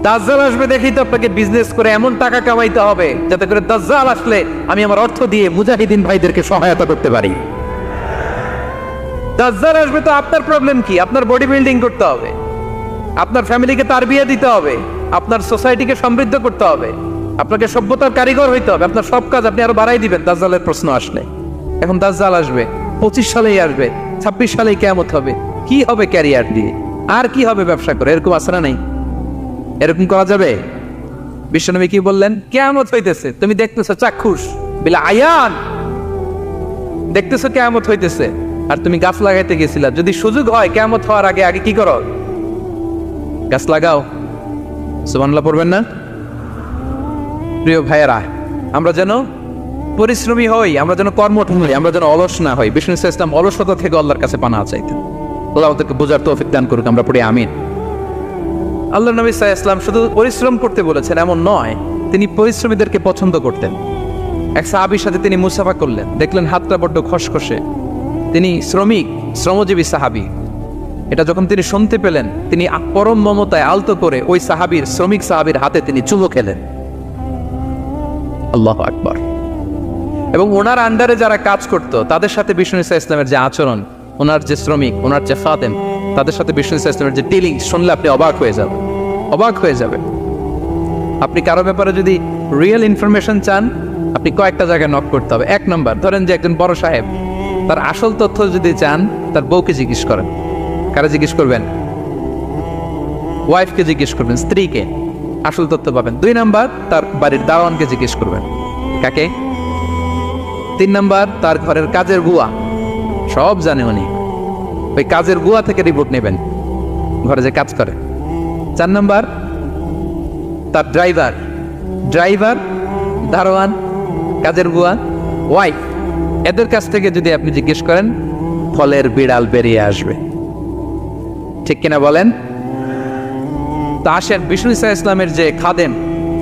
দাজ্জাল আসবে দেখেই তো আপনাকে বিজনেস করে এমন টাকা কামাইতে হবে যাতে করে দাজ্জাল আসলে আমি আমার অর্থ দিয়ে মুজাহিদিন ভাইদেরকে সহায়তা করতে পারি। দাজ্জাল আসবে তো আপনার প্রবলেম কি? আপনার বডি বিল্ডিং করতে হবে, আপনার ফ্যামিলিকে তারবিয়া দিতে হবে, আপনার সোসাইটিকে সমৃদ্ধ করতে হবে, আপনাকে সভ্যতার কারিগর হইতে হবে। আপনার সব কাজ আপনি আরো বাড়াই দিবেন দাজ্জালের প্রশ্ন আসলে। এখন দাজ্জাল আসবে, 25 সালেই আসবে, 26 সালেই কিয়ামত হবে। কি হবে ক্যারিয়ার দিয়ে? আর কি হবে ব্যবসা করে? এরকম আছে না নাই? এরকম করা যাবে? বিশ্বনবী কি বললেন? কিয়ামত হইতেছে, তুমি দেখতেছো চাক্ষুষ বিলা আয়ান, দেখতেছো কিয়ামত হইতেছে, আর তুমি গাছ লাগাইতে গেছিলা। যদি সুযোগ হয় কিয়ামত হওয়ার আগে আগে কি করো? গাছ লাগাও। সুবহানাল্লাহ পড়বেন না? প্রিয় ভাইয়েরা, আমরা যেন পরিশ্রমী হই, আমরা যেন কর্মঠ হই, আমরা যেন অলস না হই। বিষ্ণু ইসলাম অলসতা থেকে আল্লাহর কাছে পানাহ চাইতেন। আল্লাহ আমাদেরকে বোঝার তৌফিক দান করুক। আমরা পড়ি আমিন। আল্লাহ নবী সাল্লাল্লাহু আলাইহি ওয়াসাল্লাম শুধু পরিশ্রম করতে বলেছেন এমন নয়, তিনি পরিশ্রমীদেরকে পছন্দ করতেন। এক সাহাবীর সাথে তিনি মুসাফা করলেন, দেখলেন হাতটা বড্ড খসখসে। তিনি শ্রমজীবী সাহাবী। এটা যখন তিনি শুনতে পেলেন, তিনি পরম মমতায় আলতো করে ওই শ্রমিক সাহাবীর হাতে তিনি চুমো খেলেন। আল্লাহু আকবার। এবং ওনার আন্ডারে যারা কাজ করত তাদের সাথে বিষ্ণু ইসলামের যে আচরণ, ওনার যে শ্রমিক, ওনার যে খাদেম, তাদের সাথে বিষ্ণু ইসলামের যে ডিলিং শুনলে আপনি অবাক হয়ে যাবেন। আপনি কারো ব্যাপারে যদি রিয়েল ইনফরমেশন চান, আপনি কয়েকটা জায়গায় নক করতে হবে। 1 নম্বর, ধরেন যে একজন বড় সাহেব, তার আসল তথ্য যদি চান তার বউকে জিজ্ঞেস করেন। কারা জিজ্ঞেস করবেন? ওয়াইফকে জিজ্ঞেস করবেন, স্ত্রীকে, আসল তথ্য পাবেন। 2 নম্বর, তার বাড়ির দারোয়ানকে জিজ্ঞেস করবেন। কাকে? 3 নম্বর, তার ঘরের কাজের বুয়া, সব জানে উনি, ওই কাজের বুয়া থেকে রিপোর্ট নেবেন, ঘরে যে কাজ করে। 4 নম্বর, তার ড্রাইভার, দারোয়ান, কাজের বুয়া, ওয়াইফ, এদের কাছ থেকে যদি আপনি জিজ্ঞেস করেন, ফলের বিড়াল বেরিয়ে আসবে। ঠিক কিনা বলেন? তা আসেন বিষ্ণু ইসলামের যে খাদেম,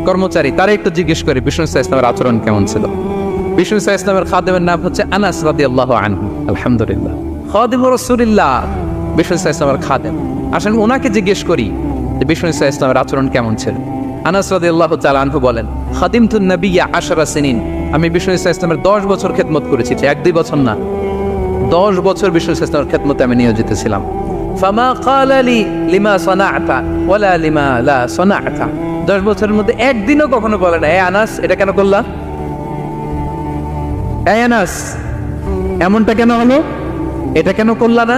কর্মচারী, তারা একটু জিজ্ঞেস করে বিষ্ণু ইসলামের আচরণ কেমন ছিল। বিষ্ণু ইসলামের খাদেমের নাম হচ্ছে আনাস রাদিয়াল্লাহু আনহু। আলহামদুলিল্লাহ, খাদিম রাসূলুল্লাহ, বিষ্ণু ইসলামের খাদেম। আসেন ওনাকে জিজ্ঞেস করি যে বিষ্ণু ইসলামের আচরণ কেমন ছিল। আনাস রাদিয়াল্লাহু তাআলা আনহু বলেন, খাদিমতুন নবিয়্যা 10 সিনিন, আমি বিষ্ণু ইসলামের 10 বছর খেদমত করেছি। 1-2 বছর না, 10 বছর বিষ্ণু ইসলামের খেদমতে আমি নিয়োজিত ছিলাম। ফামা ক্বালা লি লিমা সানা'তা ওয়ালা লিমা লা সানা'তা, 10 বছরের মধ্যে একদিনও কখনো বলে না, এ আনাস এটা কেন করলা, এই আনাস এমনটা কেন হলো, এটা কেন করলা না,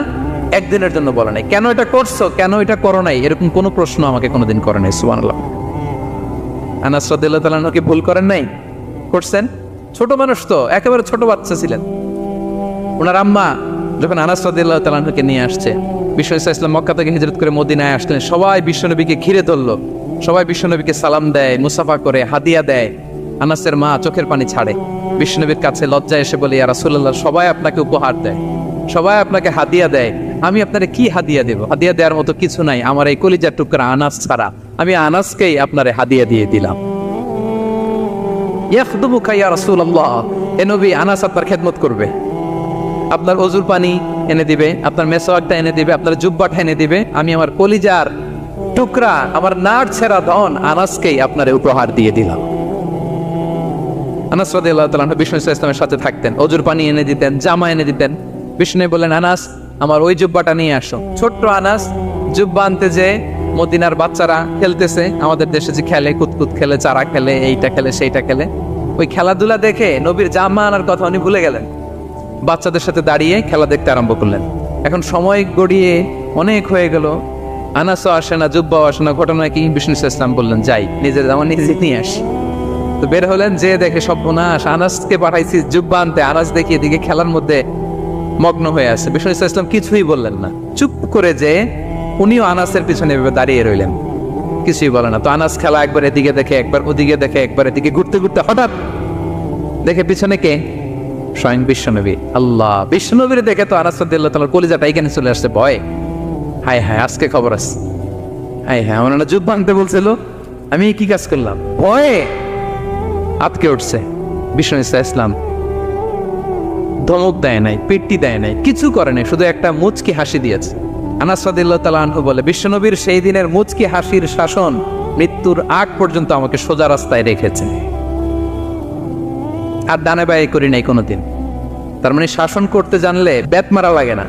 একদিনের জন্য বলে নাই। কেন এটা করছো, কেন এটা করো নাই, এরকম কোনো প্রশ্ন আমাকে কোনোদিন করে নাই। সুবহানাল্লাহ। আনাস রাদিয়াল্লাহু তাআলা কি ভুল করেন নাই? করছেন। ছোট মানুষ তো, একেবারে ছোট বাচ্চা ছিলেন। ওনার আম্মা যখন আনাস রাদিয়াল্লাহু তাআলাকে নিয়ে আসছে, বিষ্ণু ইসলাম মক্কা থেকে হিজরত করে মদিনায় আসলেন, সবাই বিশ্বনবীকে ঘিরে ধরলো। সবাই বিশ্বনবীকে সালাম দেয়, মুসাফা করে, হাদিয়া দেয়। আনাসের মা চোখের পানি ছাড়ে, বিশ্বনবীর কাছে লজ্জায় এসে বলে, ইয়া রাসূলুল্লাহ, সবাই আপনাকে উপহার দেয়, সবাই আপনাকে হাদিয়া দেয়, আমি আপনারে কি হাদিয়া দেব? হাদিয়া দেওয়ার মতো কিছু নাই আমার এই কলিজার টুকরা আনাস ছাড়া। আমি আনাসকেই আপনারে হাদিয়া দিয়ে দিলাম। ইয়াখদুমুকা ইয়া রাসূলুল্লাহ, এ নবী, আনাস আপনার খেদমত করবে, আপনার ওযুর পানি এনে দিবে, আপনার মেসওয়াকটা এনে দিবে, আপনার জুব্বাটা এনে দিবে। আমি আমার কলিজার টুকরা, আমার নাড় ছেঁড়া ধন আনাসকেই আপনারে উপহার দিয়ে দিলাম। আনাস রাদিয়াল্লাহু তাআলা বিষ্ণু সাল্লাল্লাহু আলাইহি ওয়াসাল্লামের সাথে থাকতেন, ওযুর পানি এনে দিতেন, জামা এনে দিতেন। বিষ্ণু বললেন, আনাস, আমার ওই জুব্বাটা নিয়ে আসো। ছোট্ট আনাস জুব্বা আনতে যে মদিনার বাচ্চারা খেলতেছে, আমাদের দেশে যে খেলে, কুতকুত খেলে, চারা খেলে, এইটা খেলে, সেইটা খেলে, ওই খেলাধুলা দেখে নবীর জামা আনার কথা উনি ভুলে গেলেন। বাচ্চাদের সাথে দাঁড়িয়ে খেলা দেখতে আরম্ভ করলেন। এখন সময় গড়িয়ে অনেক হয়ে গেল, আনাসও আসে না, জুব্বাও আসে না। ঘটনা কি? বিষ্ণু সাল্লাল্লাহু আলাইহি ওয়াসাল্লাম বললেন, যাই, নিজের জামা নিজে নিয়ে আসি। তো বের হলেন, যে দেখে সর্বনাশ, আনাসকে পাঠাইছি জুব্বা আনতে, আনাস দেখি এদিকে খেলার মধ্যে মগ্ন হয়ে আছে। বিষ্ণু সাল্লাল্লাহু আলাইহি ওয়াসাল্লাম কিছুই বললেন না, চুপ করে যে উনিও আনাসের পিছনে এভাবে দাঁড়িয়ে রইলেন, কিছুই বলে না। তো আনাস খেলা একবার এদিকে দেখে, একবার ওদিকে দেখে, একবার এদিকে ঘুরতে ঘুরতে হঠাৎ দেখে পিছনে কে? স্বয়ং বিশ্বনবী। আল্লাহ, বিশ্বনবীর দেখে তো আনাস রাদিয়াল্লাহু তাআলার কলিজাটা এখানে চলে আসছে ভয়। হায় হায়, আজকে খবর আছে। হায় হায়, আমার না জুব্বা আনতে বলছিল, আমি কি কাজ করলাম? ভয়ে আটকে উঠছে। বিষ্ণু ইসলাম ধমক দেয় নাই, পেট্টি দেয় নাই, কিছু করে নাই, শুধু একটা মুচকি হাসি দিয়েছে। আনাস রাদিয়াল্লাহু তাআলা আনহু বলে, বিশ্বনবীর সেই দিনের মুচকি হাসির শাসন মৃত্যুর আগ পর্যন্ত আমাকে সোজা রাস্তায় রেখেছে, আর ডানে বায়ে করি নাই কোনোদিন। তার মানে শাসন করতে জানলে বেত মারা লাগে না,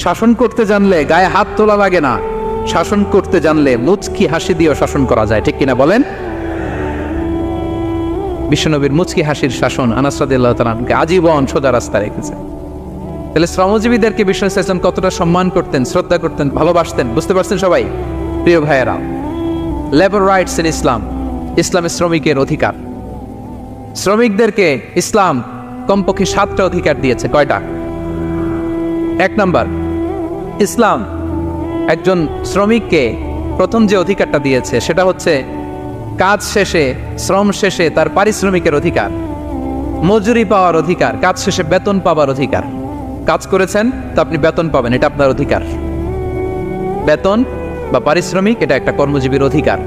শাসন করতে জানলে গায়ে হাত তোলা লাগে না, শাসন করতে জানলে মুচকি হাসি দিয়েও শাসন করা যায়, ঠিক কিনা বলেন? বিশ্বনবীর মুচকি হাসির শাসন আনাস রাদিয়াল্লাহু তাআলা আনহুকে আজীবন সোজা রাস্তা রেখেছে। তাহলে শ্রমজীবীদেরকে বিষ্ণু সাল্লাল্লাহু আলাইহি ওয়াসাল্লাম কতটা সম্মান করতেন, শ্রদ্ধা করতেন, ভালোবাসতেন, বুঝতে পারছেন সবাই? প্রিয় ভাইয়েরা, লেবার রাইটস ইন ইসলাম, ইসলামের শ্রমিকের অধিকার। শ্রমিকদেরকে ইসলাম কমপক্ষে 7টা অধিকার দিয়েছে। কয়টা? 1 নাম্বার, ইসলাম একজন শ্রমিককে প্রথম যে অধিকারটা দিয়েছে সেটা হচ্ছে কাজ শেষে, শ্রম শেষে তার পারিশ্রমিকের অধিকার, মজুরি পাওয়ার অধিকার, কাজ শেষে বেতন পাওয়ার অধিকার। কাজ করেছেন তো আপনি বেতন পাবেন, এটা আপনার অধিকার। বেতন বা পারিশ্রমিক এটা একটা কর্মজীবীর অধিকার।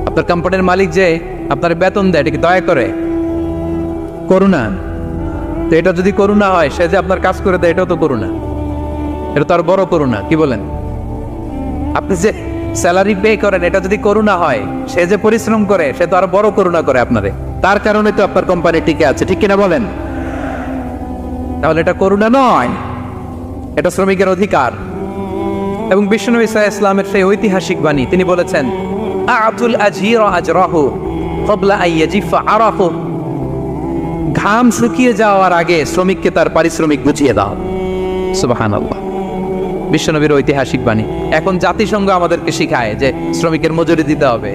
আপনার কোম্পানির মালিক যে আপনার বেতন দেয়, এটা কি দয়া করে? করুণা। তো এটা যদি করুণা হয়, সে যে আপনার কাজ করে দেয়, এটাও তো করুণা, এটা তো আর বড় করুণা। কি বলেন? আপনি যে স্যালারি পে করেন, এটা যদি করুণা হয়, সে যে পরিশ্রম করে, সে তো আর বড় করুণা করে আপনারে, তার কারণে তো আপনার কোম্পানি টিকে আছে, ঠিক কিনা বলেন? তাহলে এটা করুণা নয়, এটা শ্রমিকের অধিকার। এবং বিশ্বনবী সাল্লাল্লাহু আলাইহি ওয়াসাল্লামের সেই ঐতিহাসিক বাণী, তিনি বলেছেন, আ'তুল আজীরা আজরাহু ক্বাবলা আন ইয়াজিফা আরাফু, ঘাম শুকিয়ে যাওয়ার আগে শ্রমিককে তার পারিশ্রমিক বুঝিয়ে দাও। সুবহানাল্লাহ, বিশ্বনবীর ঐতিহাসিক বাণী। এখন জাতিসংঘ আমাদেরকে শিখায় যে শ্রমিকের মজুরি দিতে হবে,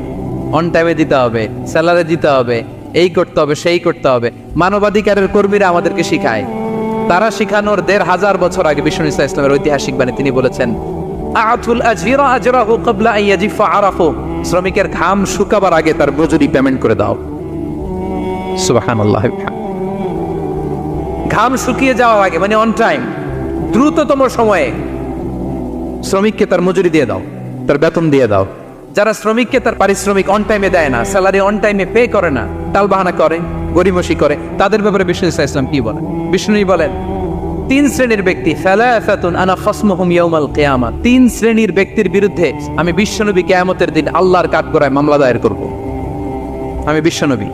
অন টাইমে দিতে হবে, স্যালারি দিতে হবে, এই করতে হবে, সেই করতে হবে। মানবাধিকারের কর্মীরা আমাদেরকে শিখায়, তারা শিখানোর 1500 বছর আগে বিষ্ণু ইসলামের ঐতিহাসিক বাণী, তিনি বলেছেন, আ'তুল আজীরা আজরাহু ক্বাবলা আন ইয়াজিফা আরাফু, শ্রমিকের ঘাম শুকাবার আগে তার মজুরি পেমেন্ট করে দাও। সুবহানাল্লাহ। ঘাম শুকিয়ে যাওয়ার আগে মানে অন টাইম, দ্রুততম সময়ে শ্রমিককে তার মজুরি দিয়ে দাও, তার বেতন দিয়ে দাও। যারা শ্রমিককে তার পারিশ্রমিক অন টাইমে দেয় না, স্যালারি অন টাইমে পে করে না, টালবাহানা করে, গরিমসি করে, তাদের ব্যাপারে বিষ্ণু ইসলাম কি বলেন? বিষ্ণু বলেন, 3 শ্রেণীর ব্যক্তি, সালাসাতুন আনা খাসমুহুম ইয়াউমাল কিয়ামা, 3 শ্রেণীর ব্যক্তির বিরুদ্ধে আমি বিশ্বনবী কিয়ামতের দিন আল্লাহর কাঠগড়ায় মামলা দায়ের করব। আমি বিশ্বনবী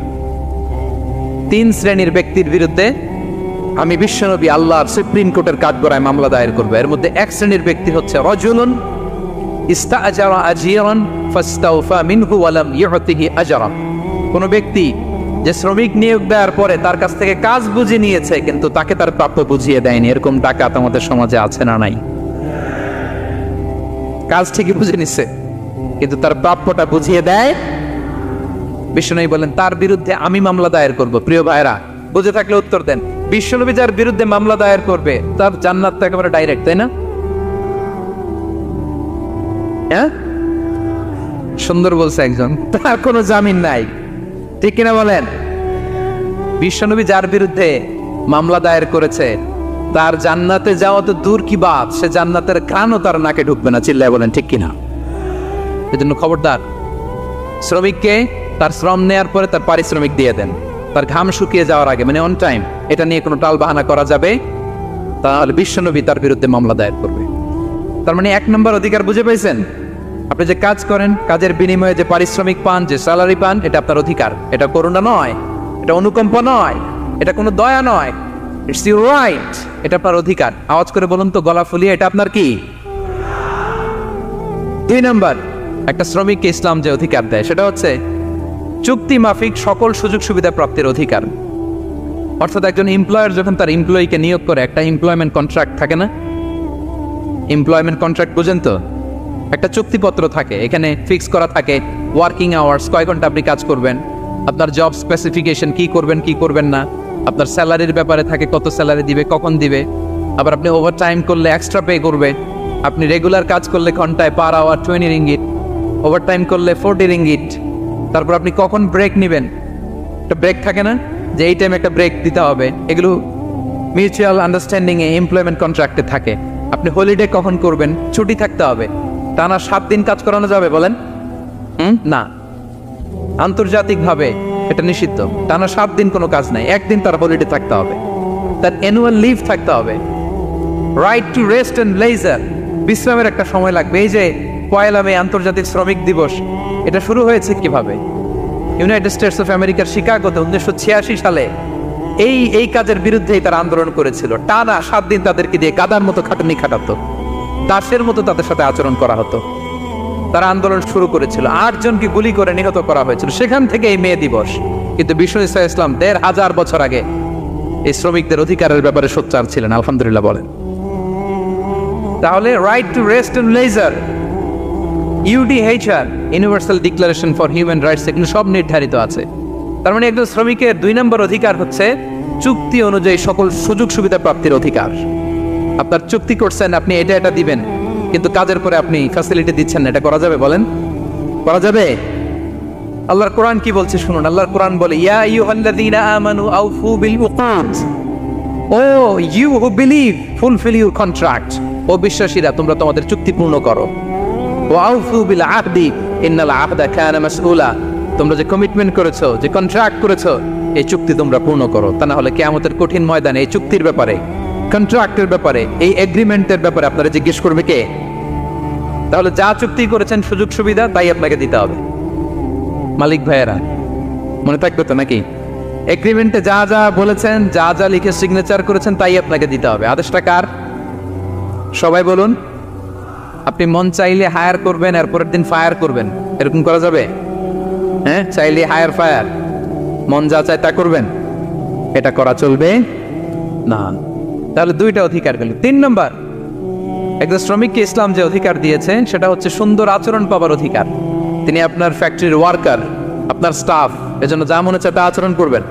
3 শ্রেণীর ব্যক্তির বিরুদ্ধে আমি বিশ্বনবী আল্লাহর সুপ্রিম কোর্টের কাঠগড়ায় মামলা দায়ের করব। এর মধ্যে 1 শ্রেণীর ব্যক্তি হচ্ছে রাজুলুন ইস্তাআজারা আজিরান ফাস্তাওফা মিনহু ওয়া লাম ইউতিহি আজরা, কোন ব্যক্তি যে শ্রমিক নিয়োগ দেওয়ার পরে তার কাছ থেকে কাজ বুঝিয়ে নিয়েছে কিন্তু তাকে তার প্রাপ্য বুঝিয়ে দেয়নি। এরকম ডাকাত আমাদের সমাজে আছে না নাই? কাজ ঠিকই বুঝে নিচ্ছে কিন্তু তার প্রাপ্যটা বুঝিয়ে দেয়। বিশ্বনবী বলেন, তার বিরুদ্ধে আমি মামলা দায়ের করব। প্রিয় ভাইরা, বুঝে থাকলে উত্তর দেন। বিশ্বনবী যার বিরুদ্ধে মামলা দায়ের করবে তার জান্নাত তো একেবারে ডাইরেক্ট, তাই না? হ্যাঁ, সুন্দর বলছে একজন, তার কোনো জামিন নাই, ঠিক কিনা বলেন? বিশ্বনবী যার বিরুদ্ধে মামলা দায়ের করেছে তার জান্নাতে যাওয়া তো দূর কি বাত, সে জান্নাতের ঘ্রাণও তার নাকে ঢুকবে না, চিল্লায় বলেন ঠিক কিনা? এজন্য খবরদার, শ্রমিককে তার শ্রম নেয়ার পরে তার পারিশ্রমিক দিয়ে দেন, তার ঘাম শুকিয়ে যাওয়ার আগে, মানে অন টাইম। এটা নিয়ে কোনো টাল বাহানা করা যাবে, তাহলে বিশ্বনবী তার বিরুদ্ধে মামলা দায়ের করবে। তার মানে 1 নম্বর অধিকার বুঝে পেয়েছেন? আপনি যে কাজ করেন, কাজের বিনিময়ে যে পারিশ্রমিক পান, যে স্যালারি পান, এটা আপনার অধিকার। এটা করুণা নয়, এটা অনুকম্প নয়, এটা কোনো দয়া নয়, ইটস ইউর রাইট। এটা আপনার অধিকার। আওয়াজ করে বলুন তো গলা ফুলিয়ে, এটা আপনার কি? 2 নম্বর, একটা শ্রমিককে ইসলাম যে অধিকার দেয় সেটা হচ্ছে চুক্তি মাফিক সকল সুযোগ সুবিধা প্রাপ্তির অধিকার। অর্থাৎ একজন এমপ্লয়ার যখন তার এমপ্লয়িকে নিয়োগ করে, একটা এমপ্লয়মেন্ট কন্ট্রাক্ট থাকে না? এমপ্লয়মেন্ট কন্ট্রাক্ট বুঝেন তো? একটা চুক্তিপত্র থাকে, এখানে ফিক্স করা থাকে ওয়ার্কিং আওয়ার্স, কয় ঘন্টা আপনি কাজ করবেন, আপনার জব স্পেসিফিকেশন, কি করবেন কি করবেন না, আপনার স্যালারির ব্যাপারে থাকে, কত স্যালারি দিবে, কখন দিবে, আবার আপনি ওভার টাইম করলে এক্সট্রা পে করবে, আপনি রেগুলার কাজ করলে ঘন্টায় per hour 20 ringgit, overtime করলে 40 রিঙ্গিট। তারপর আপনি কখন ব্রেক নেবেন, একটা ব্রেক থাকে না যে এই টাইমে একটা ব্রেক দিতে হবে, এগুলো মিউচুয়াল আন্ডারস্ট্যান্ডিংয়ে এমপ্লয়মেন্ট কন্ট্রাক্টে থাকে। আপনি হলিডে কখন করবেন, ছুটি থাকতে হবে। টানা 7 দিন কাজ করানো যাবে বলেন? না, আন্তর্জাতিকভাবে এটা নিষিদ্ধ। টানা 7 দিন কোনো কাজ নাই, 1 দিন তার হলিডে থাকতে হবে, তার অ্যানুয়াল লিভ থাকতে হবে। Right to rest and leisure, বিশ্রামের একটা সময় লাগবে। এই যে 1 মে আন্তর্জাতিক শ্রমিক দিবস, এটা শুরু হয়েছে কিভাবে? ইউনাইটেড স্টেটস অফ আমেরিকার শিকাগোতে 1986 সালে এই কাজের বিরুদ্ধেই তারা আন্দোলন করেছিল। টানা 7 দিন তাদেরকে দিয়ে গাদার মতো খাটুনি খাটাতো, দাসের মতো তাদের সাথে আচরণ করা হতো। তারা আন্দোলন শুরু করেছিল, 8 জনকে গুলি করে নিহত করা হয়েছিল। সেখান থেকে এই মে দিবস। কিন্তু বিশ্ব ইসলাম 1500 বছর আগে এই শ্রমিকদের অধিকারের ব্যাপারে সোচ্চার ছিলেন, আলহামদুলিল্লাহ বলেন। তাহলে right to rest and leisure, UDHR, universal declaration for human rights, এগুলো সব নির্ধারিত আছে। তার মানে একজন শ্রমিকের 2 নম্বর অধিকার হচ্ছে চুক্তি অনুযায়ী সকল সুযোগ সুবিধা প্রাপ্তির অধিকার। আপনার চুক্তি করছেন, আপনি এটা এটা দিবেন, কিন্তু কাজের পরে আপনি ফ্যাসিলিটি দিচ্ছেন না, এটা করা যাবে বলেন? করা যাবে? আল্লাহর কোরআন কি বলছে শুনুন। আল্লাহর কোরআন বলে, ইয়া আইয়ুহাল্লাযীনা আমানু আউফু বিল উকুদ, O you who believe fulfil your contract, ও বিশ্বাসীরা তোমরা তোমাদের চুক্তি পূর্ণ করো। ওয়া আউফু বিল আহদি ইন্নাল আহদা কানা মাসউলা, তোমরা যে কমিটমেন্ট করেছো, যে কন্ট্রাক্ট করেছো, এই চুক্তি তোমরা পূর্ণ করো। তা না হলে কিয়ামতের কঠিন ময়দানে এই চুক্তির ব্যাপারে, কন্ট্রাক্টের ব্যাপারে, এই এগ্রিমেন্টের ব্যাপারে আপনারা জিজ্ঞেস করবে কে? তাহলে যা চুক্তি করেছেন সুযোগ সুবিধা তাই আপনাকে দিতে হবে। মালিক ভাইয়েরা মনে থাকবে তো নাকি? এগ্রিমেন্টে যা যা বলেছেন, যা যা লিখে সিগনেচার করেছেন তাই আপনাকে দিতে হবে। আদেশটা কার? সবাই বলুন। আপনি মন চাইলে হায়ার করবেন, আর পরের দিন ফায়ার করবেন, এরকম করা যাবে? হ্যাঁ, চাইলে হায়ার ফায়ার, মন যা চায় তা করবেন, এটা করা চলবে না। তাহলে 2টা অধিকার গেল। 3 নম্বর, একজন শ্রমিককে ইসলাম যে অধিকার দিয়েছে সেটা হচ্ছে সুন্দর আচরণ পাবার অধিকার। তিনি আপনার ফ্যাক্টরির ওয়ার্কার, আপনার স্টাফ, এজন্য যা মনে হচ্ছে তা আচরণ করবেন,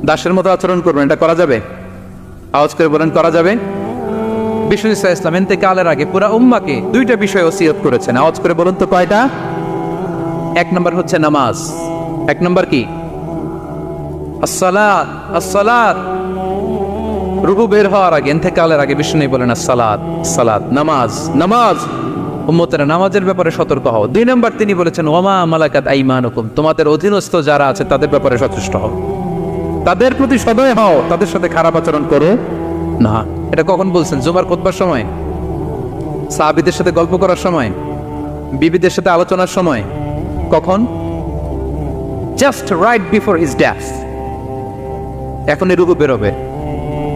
দাসের মতো আচরণ করবেন। এটা করা যাবে? আওয়াজ করে বলেন, করা যাবে? বিশ্ব ইসলাম ইন্তেকালের আগে পুরা উম্মাকে 2টা বিষয় ওসিয়ত করেছেন। আওয়াজ করে বলুন তো কয়টা? 1 নম্বর হচ্ছে নামাজ। 1 নম্বর কি? আসসালাত। আসসালাত, রুহু বের হওয়ার আগে, ইন্তেকালের আগে বিষ্ণু বলেন আসসালাত, সালাত, নামাজ, নামাজ। উম্মতেরা নামাজের ব্যাপারে সতর্ক হও। 2 নম্বর তিনি বলেছেন ওয়ামা মালাকাত আইমানুকুম, তোমাদের অধীনস্থ যারা আছে তাদের ব্যাপারে সচেষ্ট হও, তাদের প্রতি সদয় হও, তাদের সাথে খারাপ আচরণ করো না। এটা কখন বলছেন? জুমার খুতবার সময়, সাহাবীদের সাথে গল্প করার সময়, বিবিদের সাথে আলোচনার সময়। কখন? Just right before his death. এখনই রুহু বেরোবে,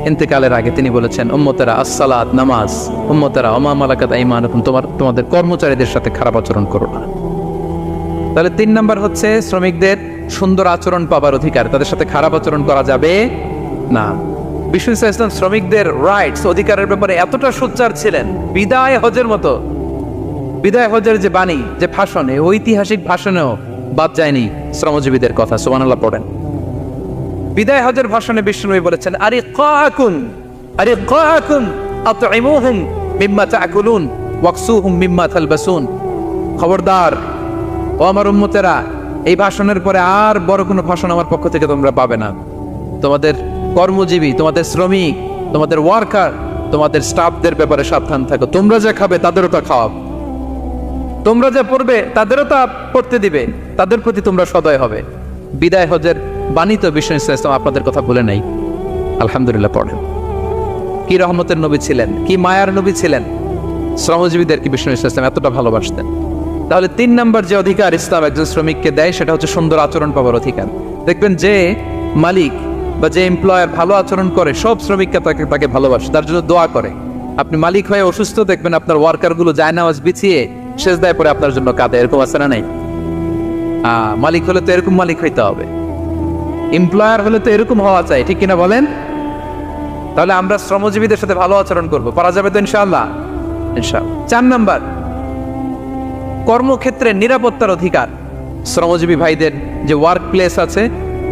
ইন্তেকালের আগে তিনি বলেছেন উম্মতেরা আসসালাত, নামাজ, উম্মতেরা ওমা মালাকাত আইমানুকুম, তোমাদের কর্মচারীদের সাথে খারাপ আচরণ করো না। তাহলে 3 নম্বর হচ্ছে শ্রমিকদের সুন্দর আচরণ পাবার অধিকার, তাদের সাথে খারাপ আচরণ করা যাবে না। বিশ্ব ইসলাম শ্রমিকদের রাইটস, অধিকারের ব্যাপারে এতটা সোচ্চার ছিলেন, বিদায় হজের মতো, বিদায় হজের যে বাণী, যে ভাষণে, ঐতিহাসিক ভাষণেও বাদ যায়নি শ্রমজীবীদের কথা। সুবহানাল্লাহ পড়েন। বিদায় হজের ভাষণে বিষ্ণু বলেছেন, আরিকাকুন আরিকাকুন আতইমুহুম মিম্মা তাকুলুন ওয়াকসুহুম মিম্মা তালবাসুন, খবরদার ও আমার উম্মতেরা, এই ভাষণের পরে আর বড় কোনো ভাষণ আমার পক্ষ থেকে তোমরা পাবে না। তোমাদের কর্মজীবী, তোমাদের শ্রমিক, তোমাদের ওয়ার্কার, তোমাদের স্টাফদের ব্যাপারে সাবধান থাকো। তোমরা যা খাবে তাদেরও তা খাওয়াবে, তোমরা যা পড়বে তাদেরও তা পড়তে দিবে, তাদের প্রতি তোমরা সদয় হবে। বিদায় হজের বাণিত বিষ্ণু ইসলাম আপনাদের কথা বলে নাই, আলহামদুলিল্লাহ পড়েন। কি রহমতের নবী ছিলেন, কি মায়ার নবী ছিলেন, শ্রমজীবীদের কি বিষ্ণু ইসলাম এতটা ভালোবাসতেন। তাহলে 3 নম্বর যে অধিকার ইসলাম একজন শ্রমিককে দেয় সেটা হচ্ছে সুন্দর আচরণ পাওয়ার অধিকার। দেখবেন যে মালিক বা যে এমপ্লয়ার ভালো আচরণ করে সব শ্রমিককে তাকে ভালোবাসে, তার জন্য দোয়া করে। আপনি মালিক হয়ে অসুস্থ, দেখবেন আপনার ওয়ার্কার গুলো জায়নামাজ বিছিয়ে সেজদায় পরে আপনার জন্য কাঁদে, এরকম আছে না নাই? মালিক হলে তো এরকম মালিক হইতে হবে, এমপ্লয়ার হলে তো এরকম হওয়া চাই, ঠিক কিনা বলেন? তাহলে আমরা শ্রমজীবীদের সাথে ভালো আচরণ করব, পারা যাবে তো ইনশাআল্লাহ? ইনশাআল্লাহ। 4 নাম্বার, কর্মক্ষেত্রে নিরাপত্তার অধিকার। শ্রমজীবী ভাইদের যে ওয়ার্ক প্লেস আছে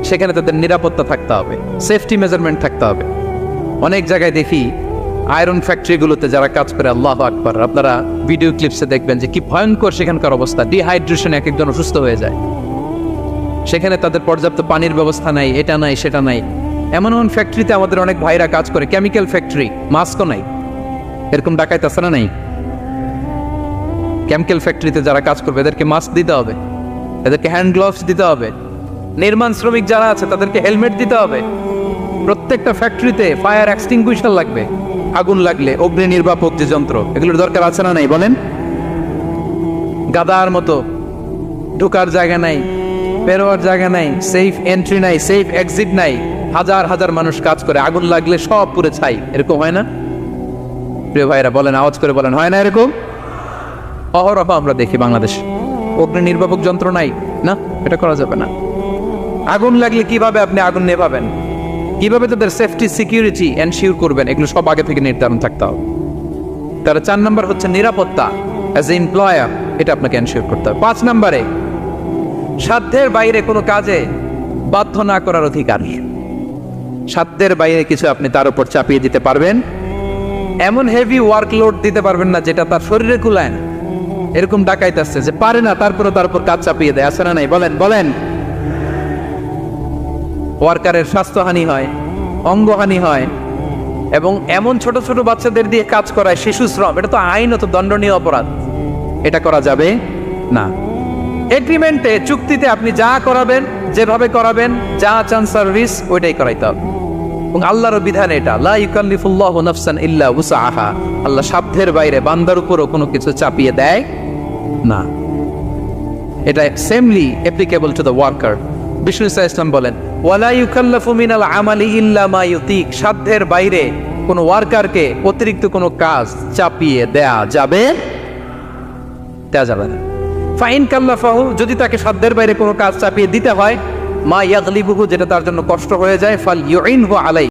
সেখানে তাদের নিরাপত্তা থাকতে হবে, সেফটি মেজারমেন্ট থাকতে হবে। অনেক জায়গায় দেখি আয়রন ফ্যাক্টরিগুলোতে যারা কাজ করে, আল্লাহু আকবার, আপনারা ভিডিও ক্লিপসে দেখবেন যে কি ভয়ঙ্কর সেখানকার অবস্থা। ডিহাইড্রেশনে এক একজন অসুস্থ হয়ে যায়, সেখানে তাদের পর্যাপ্ত পানির ব্যবস্থা নাই, এটা নাই সেটা নাই। এমন এমন ফ্যাক্টরিতে আমাদের অনেক ভাইরা কাজ করে, কেমিক্যাল ফ্যাক্টরি, মাস্কও নাই। এরকম ডাকাইতে আছে না নাই? কেমিক্যাল ফ্যাক্টরিতে যারা কাজ করবে এদেরকে মাস্ক দিতে হবে, এদেরকে হ্যান্ড গ্লাভস দিতে হবে। নির্মাণ শ্রমিক যারা আছে তাদেরকে হেলমেট দিতে হবে। প্রত্যেকটা ফ্যাক্টরিতে ফায়ার এক্সটিংগুইশার লাগবে, আগুন লাগলে অগ্নি নির্বাপক যে যন্ত্র, এগুলোর দরকার আছে না নাই বলেন? গাদার মতো ঢোকার জায়গা নাই, বেরোয়ার জায়গা নাই, সেফ এন্ট্রি নাই, সেফ এক্সিট নাই। হাজার হাজার মানুষ কাজ করে, আগুন লাগলে সব পুড়ে ছাই। এরকম হয় না প্রিয় ভাইরা? বলেন, আওয়াজ করে বলেন, হয় না এরকম? অহরহ আমরা দেখি বাংলাদেশে অগ্নি নির্বাপক যন্ত্র নাই, না, এটা করা যাবে না। আগুন লাগলে কিভাবে আপনি আগুন নেভাবেন, কিভাবে তাদের সেফটি সিকিউরিটি এনশিওর করবেন, এগুলো সব আগে থেকে নির্ধারণ থাকতে হবে। তারা 4 নাম্বার হচ্ছে নিরাপত্তা অ্যাজ এ এমপ্লয়ার, এটা আপনাকে এনশিওর করতে হবে। 5 নাম্বারে সাধ্যের বাইরে কোনো কাজে বাধ্য না করার অধিকার। সাধ্যের বাইরে কিছু আপনি তার উপর চাপিয়ে দিতে পারবেন, এমন হেভি ওয়ার্কলোড দিতে পারবেন না যেটা তার শরীরে কুলায় না। এরকম ডাকাইত আসছে যে পারে না, তারপরে তার উপর কাজ চাপিয়ে দেয়, আছে না নাই? বলেন বলেন। ওয়ার্কারের স্বাস্থ্যহানি হয়, অঙ্গহানি হয়, এবং এমন ছোট ছোট বাচ্চাদের দিয়ে কাজ করায়, শিশু শ্রম, এটা তো আইনত দণ্ডনীয় অপরাধ, এটা করা যাবে না। এগ্রিমেন্টে, চুক্তিতে আপনি যা করাবেন, যেভাবে করাবেন, যা চান সার্ভিস, ওইটাই করাইতে হবে। এবং আল্লাহর বিধান এটা, লা ইউকাল্লিফুল্লাহু নাফসান ইল্লা উসআহা। আল্লাহ সাধ্যের বাইরে বান্দার উপরও কোনো কিছু চাপিয়ে দেয় না। এটা samely applicable to the worker. Bishnu Islam বলেন, ওয়ালা ইউকাল্লাফু মিনাল আমালি ইল্লা মা ইউতিক। সাধ্যের বাইরে কোনো ওয়ার্কারকে অতিরিক্ত কোনো কাজ চাপিয়ে দেয়া যাবে না। ফাইন কাল্লাফাহু, যদি তাকে সাধ্যের বাইরে কোনো কাজ চাপিয়ে দিতে হয়, মা ইয়াগলিবুহু, যেটা তার জন্য কষ্ট হয়ে যায়, ফাল ইউইনহু আলাই,